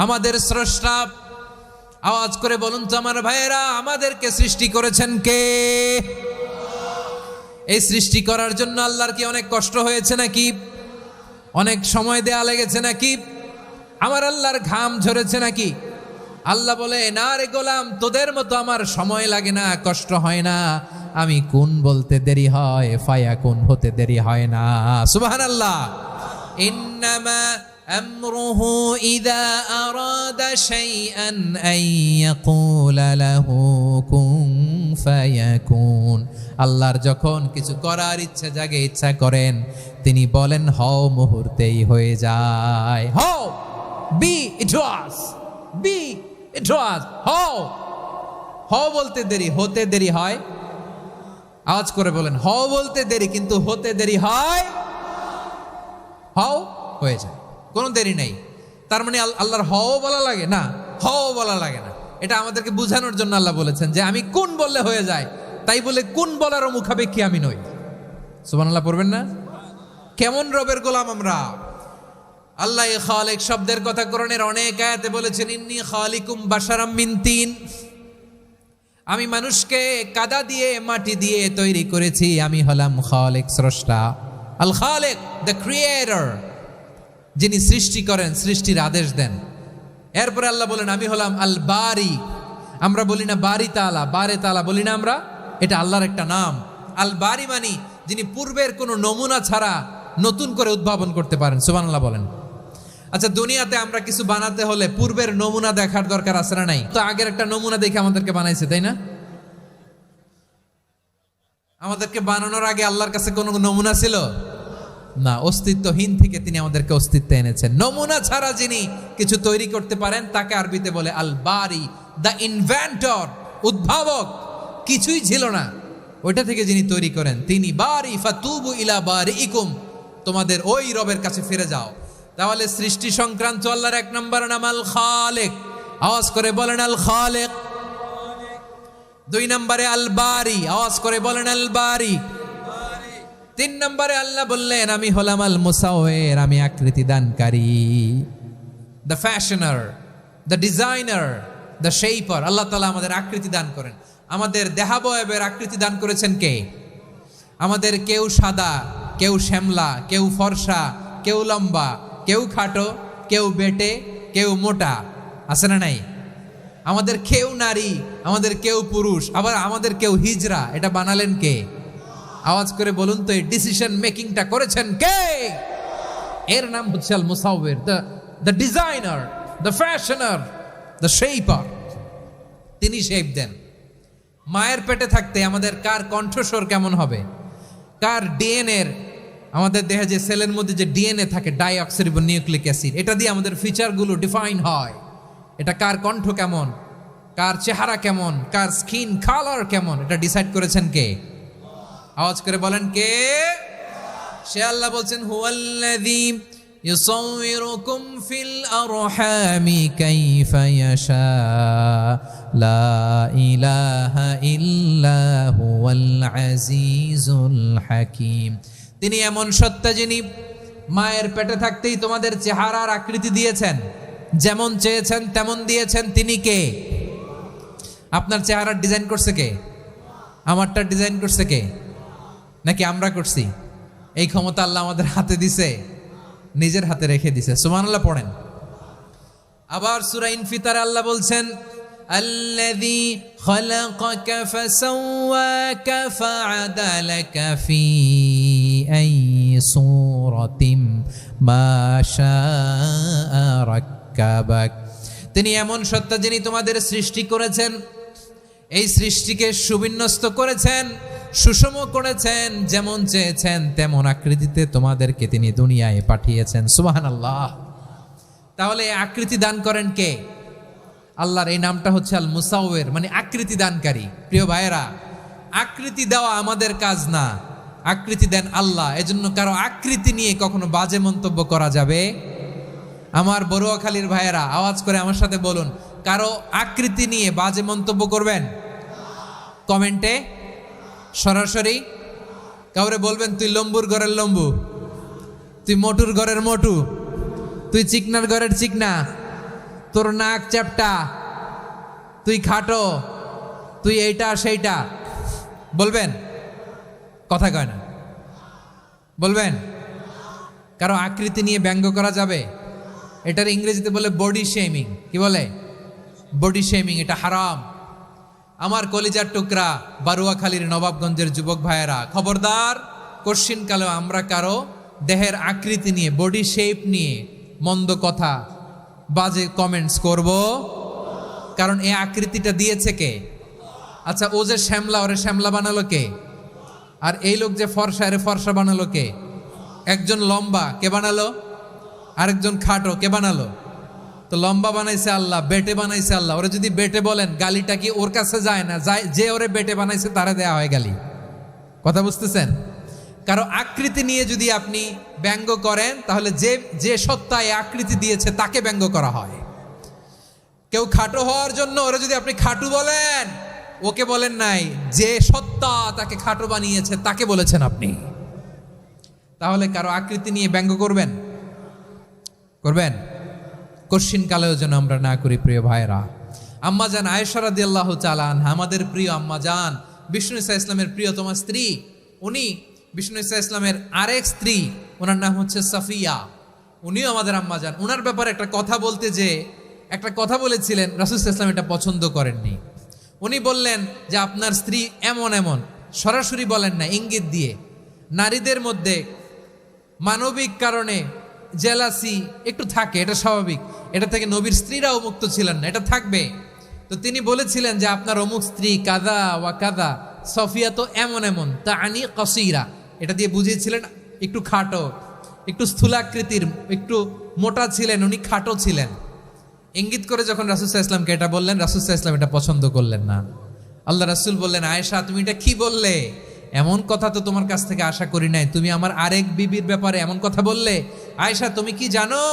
আমাদের স্রষ্টা। আওয়াজ করে বলুন তো আমার ভাইয়েরা, আমাদেরকে সৃষ্টি করেছেন কে? এই সৃষ্টি করার জন্য আল্লাহর কি অনেক কষ্ট হয়েছে নাকি? অনেক সময় দেয়া লেগেছে নাকি? আমার আল্লাহর ঘাম ঝরেছে নাকি? আল্লাহ বলে, না রে গোলাম, তোদের মতো আমার সময় লাগে না, কষ্ট হয় না। আমি কোন বলতে দেরি হয়, ফায়াকুন হতে দেরি হয় না। সুবহানাল্লাহ। ইন্নামা আমরুহু ইযা আরাদা শাইআন আন ইয়াকুলা লাহু কুন ফায়াকুন। আল্লাহর যখন কিছু করার ইচ্ছা জাগে, ইচ্ছা করেন, তিনি বলেন হও, মুহূর্তেই হয়ে যায়। হও, বি ইট ওয়াজ, বি ইট ওয়াজ। হও, হও বলতে দেরি, হতে দেরি হয়। আওয়াজ করে বলেন, হও বলতে দেরি, কিন্তু হতে দেরি হয়। হও, হয়ে যায়, কোনো দেরি নেই। তার মানে আল্লাহর হও বলা লাগে না, হও বলা লাগে না। এটা আমাদেরকে বোঝানোর জন্য আল্লাহ বলেছেন যে আমি কোন বললে হয়ে যায়, তাই বলে কোন বলারও মুখাপেক্ষী আমি নই। সুবহানাল্লাহ পড়বেন না? কেমন রবের গোলাম আমরা। আল্লাহ খালিক শব্দের কথা কোরআনের অনেক আয়াতে বলেছেন, ইন্নী খালিকুম বাশারাম মিন তিন। আমি মানুষকে কাদা দিয়ে মাটি দিয়ে তৈরি করেছি, আমি হলাম খালেক, স্রষ্টা। আল খালেক, দ্য ক্রিয়েটর, যিনি সৃষ্টি করেন, সৃষ্টির আদেশ দেন। এরপরে আল্লাহ বলেন আমি হলাম আল বারি। আমরা বলি না বারি তালা, বারে তালা বলি না আমরা, এটা আল্লাহর একটা নাম। আল বারি মানি যিনি পূর্বের কোনো নমুনা ছাড়া নতুন করে উদ্ভাবন করতে পারেন। সুবহানাল্লাহ বলেন। আচ্ছা, দুনিয়াতে আমরা কিছু বানাতে হলে পূর্বের নমুনা দেখার দরকার আছে না নাই? তো আগের একটা নমুনা দেখে আমাদেরকে বানাইছে, তাই না? আমাদেরকে বানানোর আগে আল্লাহর কাছে কোনো নমুনা ছিল না, অস্তিত্বহীন থেকে তিনি আমাদেরকে অস্তিত্বে এনেছেন। নমুনা ছাড়া যিনি কিছু তৈরি করতে পারেন তাকে আরবিতে বলে আল বারি, দ্য ইনভেন্টর, উদ্ভাবক। কিছুই ছিল না, ওইটা থেকে যিনি তৈরি করেন তিনি বারি। ফাতুবু ইলা বারিইকুম, তোমাদের ওই রবের কাছে ফিরে যাও। তাহলে সৃষ্টি সংক্রান্ত আল্লাহর এক নম্বর নাম আল খালেক। আওয়াজ করে বলেন আল খালেক। দুই নম্বরে আল বারি, আওয়াজ করে বলেন আল বারি। তিন নম্বরে আল্লাহ বললেন আমি হলাম আল মুসাওয়ির, আমি আকৃতি দানকারী। The fashioner, the designer, the shaper. Allah তাআলা আমাদের আকৃতি দান করেন। আমাদের দেহাবয়বের আকৃতি দান করেছেন কে? আমাদের কেউ সাদা, কেউ শ্যামলা, কেউ ফর্সা, কেউ লম্বা, কেউ খাটো, কেউ বেটে, কেউ মোটা, আছে না নাই? আমাদের কেউ নারী, আমাদের কেউ পুরুষ, আবার আমাদের কেউ হিজড়া। এটা বানালেন কে? আওয়াজ করে বলুন তো, এই ডিসিশন মেকিংটা করেছেন কে? এর নাম হচ্ছে আল মুসাওয়ির, the designer, the fashioner, the shaper. তিনি শেপ দেন। মায়ের পেটে থাকতে আমাদের কার কণ্ঠস্বর কেমন হবে, কার ডিএনএ, আমাদের দেহে যে সেলের মধ্যে যে ডিএনএ থাকে, ডাইঅক্সিরিবো নিউক্লিক অ্যাসিড, এটা দিয়ে আমাদের ফিচারগুলো ডিফাইন হয়। এটা কার কণ্ঠ কেমন, কার চেহারা কেমন, কার স্কিন কালার কেমন, এটা ডিসাইড করেছেন কে? আওয়াজ করে বলেন কে? সে আল্লাহ বলছেন হুয়াল্লাযী ইউসাউয়িরুকুম ফিল আরহামি কাইফা ইয়াশা লা ইলাহা ইল্লা হুয়াল আজিজুল হাকীম। তিনি এমন সত্তা যিনি মায়ের পেটে থাকতেই তোমাদের চেহারার আকৃতি দিয়েছেন, যেমন চেয়েছেন তেমন দিয়েছেন। তিনি কে? আপনার চেহারার ডিজাইন করছে কে? আমারটা ডিজাইন করছে কে? নাকি আমরা করছি? এই ক্ষমতা আল্লাহ আমাদের হাতে দিছে, নিজের হাতে রেখে দিছে। সুবহানাল্লাহ পড়েন। আবার সূরা ইনফিতারে আল্লাহ বলছেন আল্লাযী খালাকাকা ফাসাওয়াকা ফাআদালাকা ফি আই সূরাতিম মা শাআ রাক্কাবাক। তিনি এমন সত্তা যিনি তোমাদের সৃষ্টি করেছেন, এই সৃষ্টিকে সুবিন্যস্ত করেছেন, সুষম করেছেন, যেমন চেয়েছেন তেমন আকৃতিতে তোমাদেরকে তিনি দুনিয়ায় পাঠিয়েছেন। সুবহানাল্লাহ। তাহলে আকৃতি দান করেন কে? আল্লাহর এই নামটা হচ্ছে আল মুসাওয়ির, মানে আকৃতি দানকারী। প্রিয় ভাইয়েরা, আকৃতি দেওয়া আমাদের কাজ না, আকৃতি দেন আল্লাহ। এজন্য কারো আকৃতি নিয়ে কখনো বাজে মন্তব্য করা যাবে? আমার বড়ুয়াখালীর ভাইয়েরা আওয়াজ করে আমার সাথে বলুন, কারো আকৃতি নিয়ে বাজে মন্তব্য করবেন? কমেন্টে সরাসরি কাউরে বলবেন তুই লম্বুর ঘরের লম্বু, তুই মোটুর ঘরের মোটু, তুই চিকনার ঘরের চিকনা, তোর নাক চ্যাপটা, তুই খাটো, তুই এইটা সেইটা বলবেন? কথা কয় না, বলবেন? কারো আকৃতি নিয়ে ব্যঙ্গ করা যাবে? এটার ইংরেজিতে বলে বডি শেমিং। কি বলে? Body shaming. এটা হারাম। আমার কলিজার টুকরা বারুয়াখালীর নবাবগঞ্জের যুবক ভাইয়েরা, খবরদার, কোশ্চিনকালেও আমরা কারো দেহের আকৃতি নিয়ে, বডি শেপ নিয়ে মন্দ কথা, বাজে কমেন্টস করব, কারণ এই আকৃতিটা দিয়েছে কে? আচ্ছা, ও যে শ্যামলা, ওরে শ্যামলা বানালো কে? আর এই লোক যে ফর্সা, এরে ফর্সা বানালো কে? একজন লম্বা, কে বানালো? আরেকজন খাটো, কে বানালো? তো লম্বা বানাইছে আল্লাহ, বেটে বানাইছে আল্লাহ। ওরা যদি বেটে বলেন, গালিটা কি ওর কাছে যায় না? যায়। যে ওরে বেটে বানাইছে তারা দেয়া হয় গালি। কথা বুঝতেছেন? কারো আকৃতি নিয়ে যদি আপনি ব্যঙ্গ করেন, তাহলে যে সত্তা এই আকৃতি দিয়েছে তাকে ব্যঙ্গ করা হয়। কেউ খাটো হওয়ার জন্য ওরা যদি আপনি খাটু বলেন, ওকে বলেন নাই, যে সত্তা তাকে খাটো বানিয়েছে তাকে বলেছেন আপনি। তাহলে কারো আকৃতি নিয়ে ব্যঙ্গ করবেন? করবেন? কোশ্চিন কালেও যেন আমরা না করি প্রিয় ভাইরা। আম্মাজান আয়েশা রাদিয়াল্লাহু তাআলা আনহা, আমাদের প্রিয় আম্মাজান, বিষ্ণু ঈসা ইসলামের প্রিয়তমা স্ত্রী, উনি বিষ্ণু ঈসা ইসলামের আরেক স্ত্রী, ওনার নাম হচ্ছে সাফিয়া, উনিও আমাদের আম্মাজান। ওনার ব্যাপারে একটা কথা বলতে যে একটা কথা বলেছিলেন, রাসূল সাল্লাল্লাহু আলাইহি ওয়াসাল্লাম এটা পছন্দ করেননি। উনি বললেন যে আপনার স্ত্রী এমন এমন, সরাসরি বলেন না, ইঙ্গিত দিয়ে। নারীদের মধ্যে মানবিক কারণে জেলাসি একটু থাকে, এটা স্বাভাবিক, এটা থেকে নবীর স্ত্রীরাও মুক্ত ছিলেন না, এটা থাকবে। তো তিনি বলেছিলেন যে আপনার অমুক স্ত্রী কাদা ওয়া কাদা, সফিয়া তো এমন এমন, তা আনি কসিরা, এটা দিয়ে বুঝিয়েছিলেন একটু খাটো, একটু স্থূলাকৃতির, একটু মোটা ছিলেন, উনি খাটো ছিলেন। ইঙ্গিত করে যখন রাসূল সাল্লাল্লাহু আলাইহি ওয়াসাল্লামকে এটা বললেন, রাসূল সাল্লাল্লাহু আলাইহি ওয়াসাল্লাম এটা পছন্দ করলেন না। আল্লাহ রাসূল বললেন, আয়েশা তুমি এটা কি বললে? এমন কথা তো তোমার কাছ থেকে আশা করি নাই, তুমি আমার আরেক বিবির ব্যাপারে এমন কথা বললে। আয়েশা তুমি কি জানো,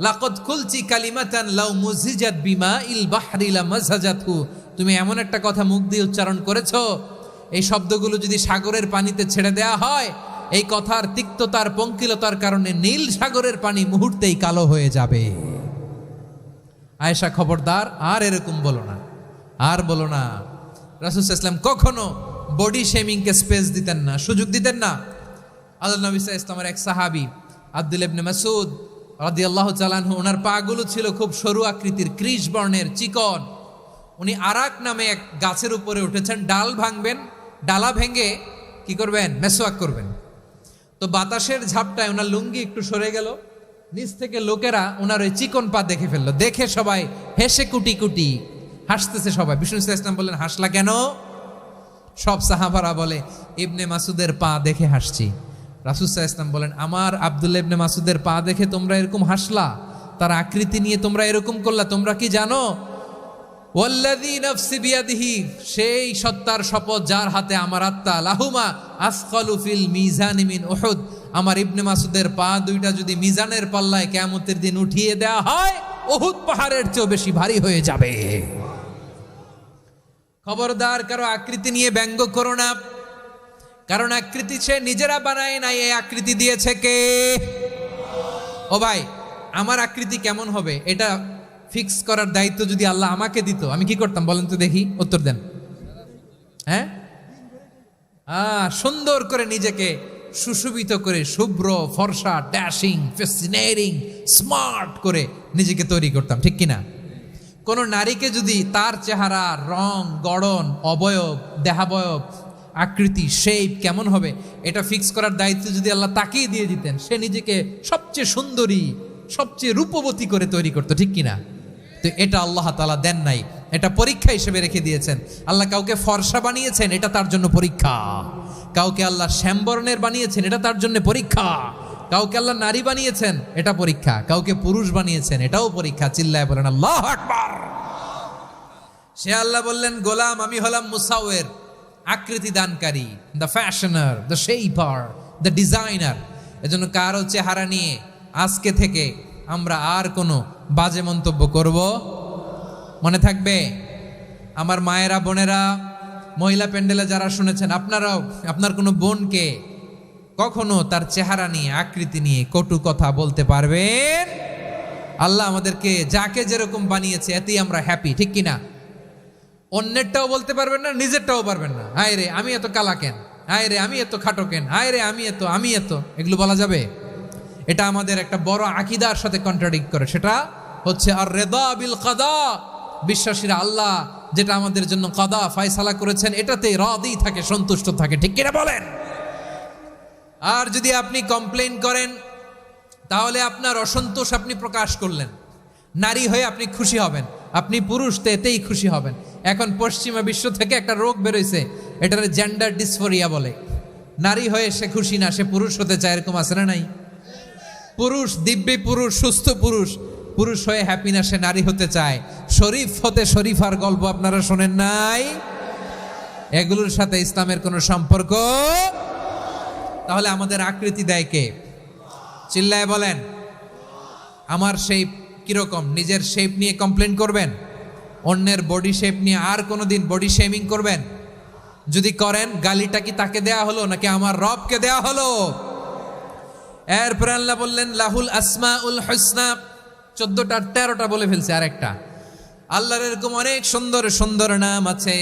লাকাদ কুলতি কালিমাতান লাউ মুজিজাত বিমা ইল বাহরি লামাজাজাতহু, তুমি এমন একটা কথা মুখ দিয়ে উচ্চারণ করেছো, এই শব্দগুলো যদি সাগরের পানিতে ছেড়ে দেয়া হয়, এই কথার তিক্ততার পঙ্কিলতার কারণে নীল সাগরের পানি মুহূর্তেই কালো হয়ে যাবে। আয়েশা খবরদার, আর এরকম বলো না, আর বলো না। রাসূল সাল্লাল্লাহু আলাইহি ওয়াসাল্লাম কখনো বডি শেমিংকে স্পেস দিতেন না, সুযোগ দিতেন না। আল্লাহ নবী সাল্লাল্লাহু আলাইহি ওয়াসাল্লামের এক সাহাবী আব্দুল্লাহ ইবনে মাসউদ রাদিয়াল্লাহু তাআলা আনহু, ওনার পাগুলো ছিল খুব সরু আকৃতির, কৃশ বর্ণের, চিকন। উনি আরাক নামে এক গাছের উপরে উঠেছেন, ডাল ভাঙবেন, ডালা ভেঙে কি করবেন, মেসওয়াক করবেন। তো বাতাসের ঝাপটায় ওনার লুঙ্গি একটু সরে গেল, নিচ থেকে লোকেরা ওনার ওই চিকন পা দেখে ফেললো, দেখে সবাই হেসে কুটি কুটি হাসতেছে সবাই। বিষ্ণু ইসলাম বললেন, হাসলা কেন? সব সাহাবারা বলে, ইবনে মাসুদের পা দেখে হাসছি। রাসূল সাল্লাল্লাহু আলাইহি ওয়াসাল্লাম বলেন, আমার আব্দুল্লাহ ইবনে মাসুদের পা দেখে তোমরা এরকম হাসলা, তার আকৃতি নিয়ে তোমরা এরকম করলা, তোমরা কি জানো? ওয়াল্লাযী নাফসি বিয়াদিহি, সেই সত্তার শপথ যার হাতে আমার আত্মা, লাহুমা আসকালু ফিল মিজানি মিন উহুদ, আমার ইবনে মাসুদের পা দুইটা যদি মিজানের পাল্লায় কিয়ামতের দিন উঠিয়ে দেওয়া হয়, উহুদ পাহাড়ের চেয়েও বেশি ভারী হয়ে যাবে। খবরদার, কারো আকৃতি নিয়ে ব্যঙ্গ করো না, কারণ আকৃতি সে নিজেরা বানায় নাই, এই আকৃতি দিয়েছে কে? ও ভাই, আমার আকৃতি কেমন হবে এটা ফিক্স করার দায়িত্ব যদি আল্লাহ আমাকে দিত, আমি কি করতাম বলেন তো দেখি, উত্তর দেন। হ্যাঁ, সুন্দর করে নিজেকে সুশোভিত করে, শুভ্র ফর্সা, ড্যাশিং, ফ্যাসিনেটিং, স্মার্ট করে নিজেকে তৈরি করতাম, ঠিক কিনা? কোন নারীকে যদি তার চেহারা, রং, গড়ন, অবয়ব, দেহাবয়ব, আকৃতি, শেপ কেমন হবে এটা ফিক্স করার দায়িত্ব যদি আল্লাহ তাকেই দিয়ে দিতেন, সে নিজেকে সবচেয়ে সুন্দরী, সবচেয়ে রূপবতী করে তৈরি করতো, ঠিক কিনা? তো এটা আল্লাহ তাআলা দেন নাই, এটা পরীক্ষা হিসেবে রেখে দিয়েছেন। আল্লাহ কাউকে ফর্সা বানিয়েছেন, এটা তার জন্য পরীক্ষা। কাউকে আল্লাহ শ্যামবর্ণের বানিয়েছেন, এটা তার জন্য পরীক্ষা। কাউকে আল্লাহ নারী বানিয়েছেন, এটা পরীক্ষা। কাউকে পুরুষ বানিয়েছেন, এটাও পরীক্ষা। চিল্লায় বলেন আল্লাহু আকবার। সে আল্লাহ বললেন, গোলাম আমি হলাম মুসাওয়ের, আকৃতি দানকারী, the fashioner, the shaper, the designer. এজন্য কারো চেহারা নিয়ে আজকে থেকে আমরা আর কোনো বাজে মন্তব্য করব, মনে থাকবে? আমার মায়েরা, বোনেরা, মহিলা প্যান্ডেলে যারা শুনেছেন, আপনারাও আপনার কোনো বোনকে কখনো তার চেহারা নিয়ে, আকৃতি নিয়ে কটু কথা বলতে পারবেন? আল্লাহ আমাদেরকে যাকে যেরকম বানিয়েছে এতেই আমরা হ্যাপি, ঠিক কিনা? অন্যেরটাও বলতে পারবেন না, নিজেরটাও পারবেন না। হায় রে আমি এত কালা কেন, হায় রে আমি এত খাটো কেন, হায় রে আমি এত, এগুলো বলা যাবে? এটা আমাদের একটা বড় আকীদার সাথে কন্ট্রাডিক্ট করে। সেটা হচ্ছে আর রিদা বিল কাদা, বিশ্বাসীরা আল্লাহ যেটা আমাদের জন্য কাদা ফয়সালা করেছেন এটাতেই রাদি থাকে, সন্তুষ্ট থাকে, ঠিক কিনা বলেন? আর যদি আপনি কমপ্লেইন করেন তাহলে আপনার অসন্তোষ আপনি প্রকাশ করলেন। নারী হয়ে আপনি খুশি হবেন, আপনি পুরুষ তো এতেই খুশি হবেন। এখন পশ্চিমা বিশ্ব থেকে একটা রোগ বেরোইছে, এটার জেন্ডার ডিসফোরিয়া বলে। নারী হয়ে সে খুশি না, সে পুরুষ হতে চায়, এরকম আছে না নাই? পুরুষ, দিব্যি পুরুষ, সুস্থ পুরুষ, পুরুষ হয়ে হ্যাপি না, সে নারী হতে চায়। শরীফ হতে শরীফার গল্প আপনারা শোনেন নাই? এগুলোর সাথে ইসলামের কোনো সম্পর্ক? তাহলে আমাদের আকৃতি দেয় কে? চিল্লায় বলেন। আমার শেপ কিরকম, নিজের শেপ নিয়ে কমপ্লেন করবেন? অন্যের বডি শেপ নিয়ে আর কোনোদিন বডি শেমিং করবেন? যদি করেন, গালিটা কি তাকে দেয়া হলো নাকি আমার রবকে দেয়া হলো? এরপর আল্লাহ বললেন লাহুল আসমাউল হুসনা, 14টা 13টা বলে ফেলছে, আর একটা আল্লাহর এরকম অনেক সুন্দর সুন্দর নাম আছে।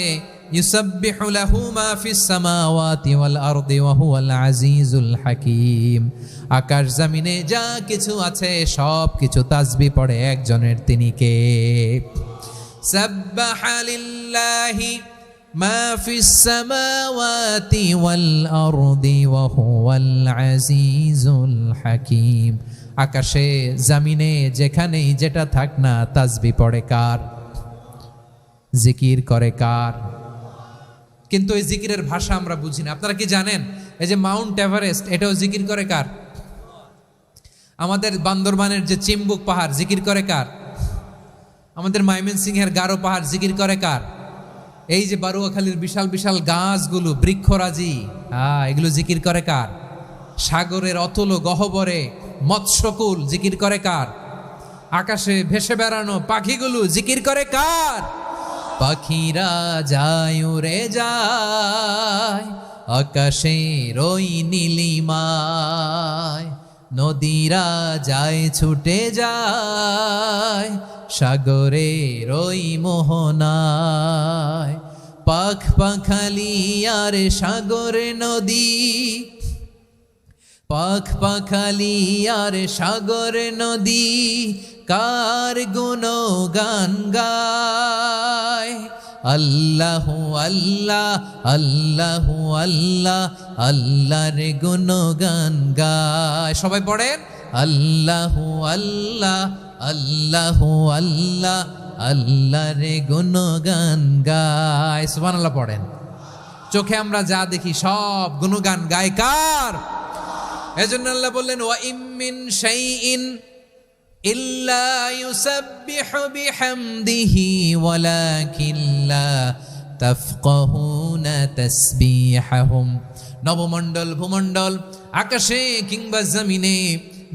ইউসাব্বিহু লাহু মা ফিস সামাওয়াতি ওয়াল আরদি ওয়া হুয়াল আজিজুল হাকীম। আকাশ জমিনে যা কিছু আছে সব কিছু তাসবিহ পড়ে একজনের, তিনি কে? সাব্বাহা লিল্লাহি মা ফিস সামাওয়াতি ওয়াল আরদি ওয়া হুয়াল আজিজুল হাকীম। আকাশে জমিনে যেখানেই যেটা থাক না তাসবিহ পড়ে কার? জিকির করে কার? কিন্তু এই জিকিরের ভাষা আমরা বুঝি না। আপনারা কি জানেন এই যে মাউন্ট এভারেস্ট, এটাও জিকির করে কার? আমাদের বান্দরবানের যে চিম্বুক পাহাড় জিকির করে কার? আমাদের ময়মনসিংহের গারো পাহাড় জিকির করে কার? এই যে বারুয়াখালীর বিশাল বিশাল গাছগুলো, বৃক্ষরাজি, এগুলো জিকির করে কার? সাগরের অতল গহ্বরে মৎস্যকুল জিকির করে কার? আকাশে ভেসে বেড়ানো পাখিগুলো জিকির করে কার? পাখিরা যায় উড়ে যায় আকাশের ওই নীলিমায়, নদীরা যায় ছুটে যায় সাগরের ওই মোহনায়। পাখ পাখালি আর সাগরে নদী, পাখ পাখালি আর সাগর নদী কার গুণগান গায়। আল্লাহু আল্লাহ আল্লাহু আল্লাহ আল্লাহর গুণগান গায়। সবাই পড়েন আল্লাহু আল্লাহ আল্লাহু আল্লাহ আল্লাহর গুণগান গায়। সুবহানাল্লাহ পড়েন। চোখে আমরা যা দেখি সব গুণগান গায় কার? এজন্য আল্লাহ বললেন ওয়া ইম মিন শাইইন ইল্লা ইউসাব্বিহু বিহামদিহি ওয়ালাকিন লা তাফকাহুনা তাসবিহাহুম। নবমণ্ডল ভূমণ্ডল আকাশে কিংবা জমিনে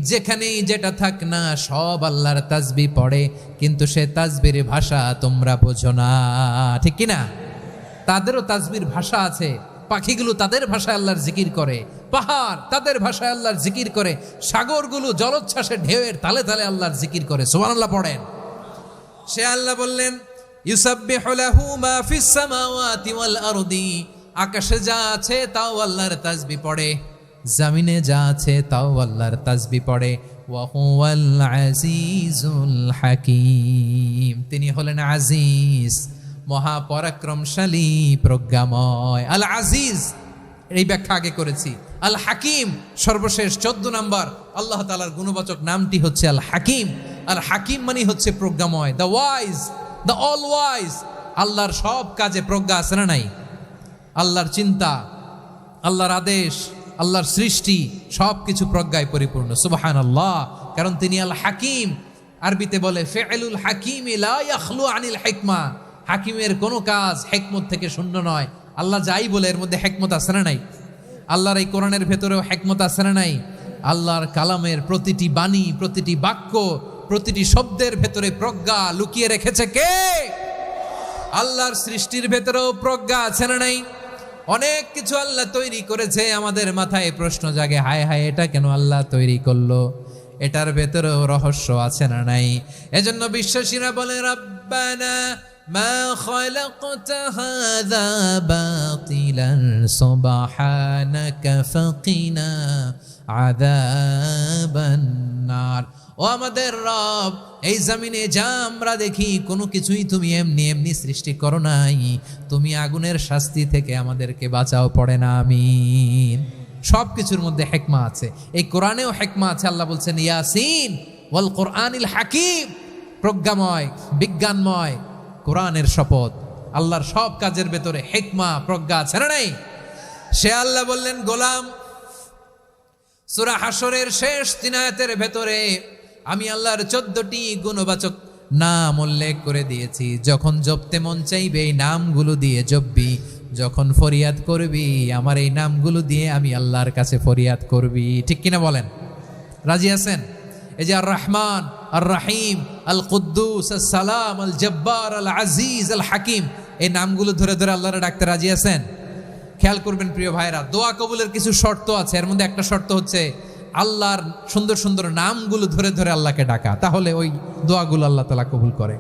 যেখানেই যেটা থাক না সব আল্লাহর তাসবিহ পড়ে, কিন্তু সে তাসবির ভাষা তোমরা বোঝো না, ঠিক কিনা? তাদেরও তাসবির ভাষা আছে। পাখিগুলো তাদের ভাষায় আল্লাহর জিকির করে, পাহাড় তাদের ভাষায় আল্লাহর জিকির করে, সাগরগুলো জলোচ্ছ্বাসে ঢেউয়ের তালে তালে আল্লাহর জিকির করে। সুবহানাল্লাহ পড়েন। সে আল্লাহ বললেন ইউসাব্বিহু লাহু মা ফিস সামাওয়াতি ওয়াল আরদি। আকাশে যা আছে তাও আল্লাহর তাসবিহ পড়ে, জমিনে যা আছে তাও আল্লাহর তাসবিহ পড়ে। ওয়া হুয়াল আজিজুল হাকীম। তিনি হলেন আজিজ, মহাপরাক্রমশালী, প্রজ্ঞাময়। আল আজিজ এই ব্যাখ্যা আগে করেছি। আল হাকিম সর্বশেষ 14 নম্বর আল্লাহ তাআলার গুণবাচক নামটি হচ্ছে আল হাকিম। আল হাকিম মানে হচ্ছে প্রজ্ঞাময়, the wise, the all wise. আল্লাহর সব কাজে প্রজ্ঞা আছে না নাই? আল্লাহর চিন্তা, আল্লাহর আদেশ, আল্লাহর সৃষ্টি সব কিছু প্রজ্ঞায় পরিপূর্ণ। সুবহানাল্লাহ। কারণ তিনি আল হাকিম। আরবিতে বলে ফিআলুল হাকিম লা ইয়াখলু আনিল হিকমা। হাকিমের কোনো কাজ হিকমত থেকে শূন্য নয়। আল্লাহ যাই বলে এর মধ্যে হিকমত আছে না নাই? আল্লাহর এই কোরআনের ভেতরেও হিকমত আছে না নাই? আল্লাহর কালামের প্রতিটি বাণী, প্রতিটি বাক্য, প্রতিটি শব্দের ভেতরে প্রজ্ঞা লুকিয়ে রেখেছে কে? আল্লাহর সৃষ্টির ভেতরেও প্রজ্ঞা আছে না নাই? অনেক কিছু আল্লাহ তৈরি করেছে, আমাদের মাথায় প্রশ্ন জাগে, হায় হায় এটা কেন আল্লাহ তৈরি করলো? এটার ভেতরেও রহস্য আছে না নাই? এজন্য বিশ্বাসীরা বলে রব্বানা মা খালাকতা হাযা বাতিলান সুবহানাকা ফাকিনা আযাবান নার। ও আমাদের রব, এই জমিনে যা আমরা দেখি কোনো কিছুই তুমি এমনি এমনি সৃষ্টি করো নাই, তুমি আগুনের শাস্তি থেকে আমাদেরকে বাঁচাও, পড়ে না আমিন। সব কিছুর মধ্যে হিকমা আছে, এই কোরআনেও হিকমা আছে। আল্লাহ বলছেন ইয়াসিন ওয়াল কোরআনিল হাকিম, প্রজ্ঞাময়, বিজ্ঞানময় কোরআনের শপথ। আল্লাহর সব কাজের ভেতরে হিকমা, প্রজ্ঞা আছে না নাই? সে আল্লাহ বললেন গোলাম, সূরা হাশরের শেষ 3 আয়াতের ভেতরে আমি আল্লাহর 14টি গুণবাচক নাম উল্লেখ করে দিয়েছি। যখন জপতে মন চাইবে এই নামগুলো দিয়ে জপবি, যখন ফরিয়াদ করবি আমার এই নামগুলো দিয়ে আমি আল্লাহর কাছে ফরিয়াদ করবি। ঠিক কিনা বলেন? রাজি আছেন? এই যে আর রহমান, আর রাহিম, আল কুদ্দুস, আল সালাম, আল জব্বার, আল আজিজ, আল হাকিম, এই নামগুলো ধরে ধরে আল্লাহরে ডাকতে রাজি আছেন? খেয়াল করবেন প্রিয় ভাইরা, দোয়া কবুলের কিছু শর্ত আছে। এর মধ্যে একটা শর্ত হচ্ছে আল্লাহর সুন্দর সুন্দর নামগুলো ধরে ধরে আল্লাহকে ডাকা, তাহলে ওই দোয়াগুলো আল্লাহ তাআলা কবুল করে।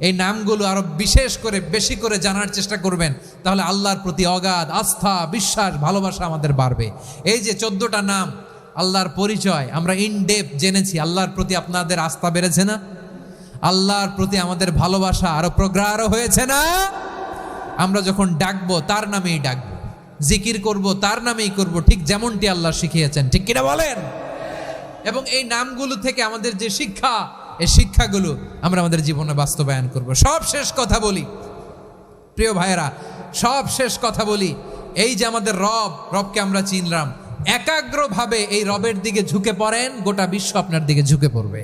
এই নামগুলো আরো বিশেষ করে বেশি করে জানার চেষ্টা করবেন, তাহলে আল্লাহর প্রতি অগাধ আস্থা, বিশ্বাস, ভালোবাসা আমাদের বাড়বে। এই যে 14টা নাম আল্লাহর পরিচয় আমরা ইন ডেপথ জেনেছি, আল্লাহর প্রতি আপনাদের আস্থা বেড়েছে না? আল্লাহর প্রতি আমাদের ভালোবাসা আরো প্রগাঢ় হয়েছে না? আমরা যখন ডাকবো তার নামেই ডাকবো, জিকির করব তার নামেই করব, ঠিক যেমনটি আল্লাহ শিখিয়েছেন, ঠিক কিনা বলেন? এবং এই নামগুলো থেকে আমাদের যে শিক্ষা, এই শিক্ষাগুলো আমরা আমাদের জীবনে বাস্তবায়ন করব। সব শেষ কথা বলি প্রিয় ভাইয়েরা, সব শেষ কথা বলি, এই যে আমাদের রবকে আমরা চিনলাম, একাগ্রভাবে এই রবের দিকে ঝুঁকে পড়েন, গোটা বিশ্ব আপনার দিকে ঝুঁকে পড়বে।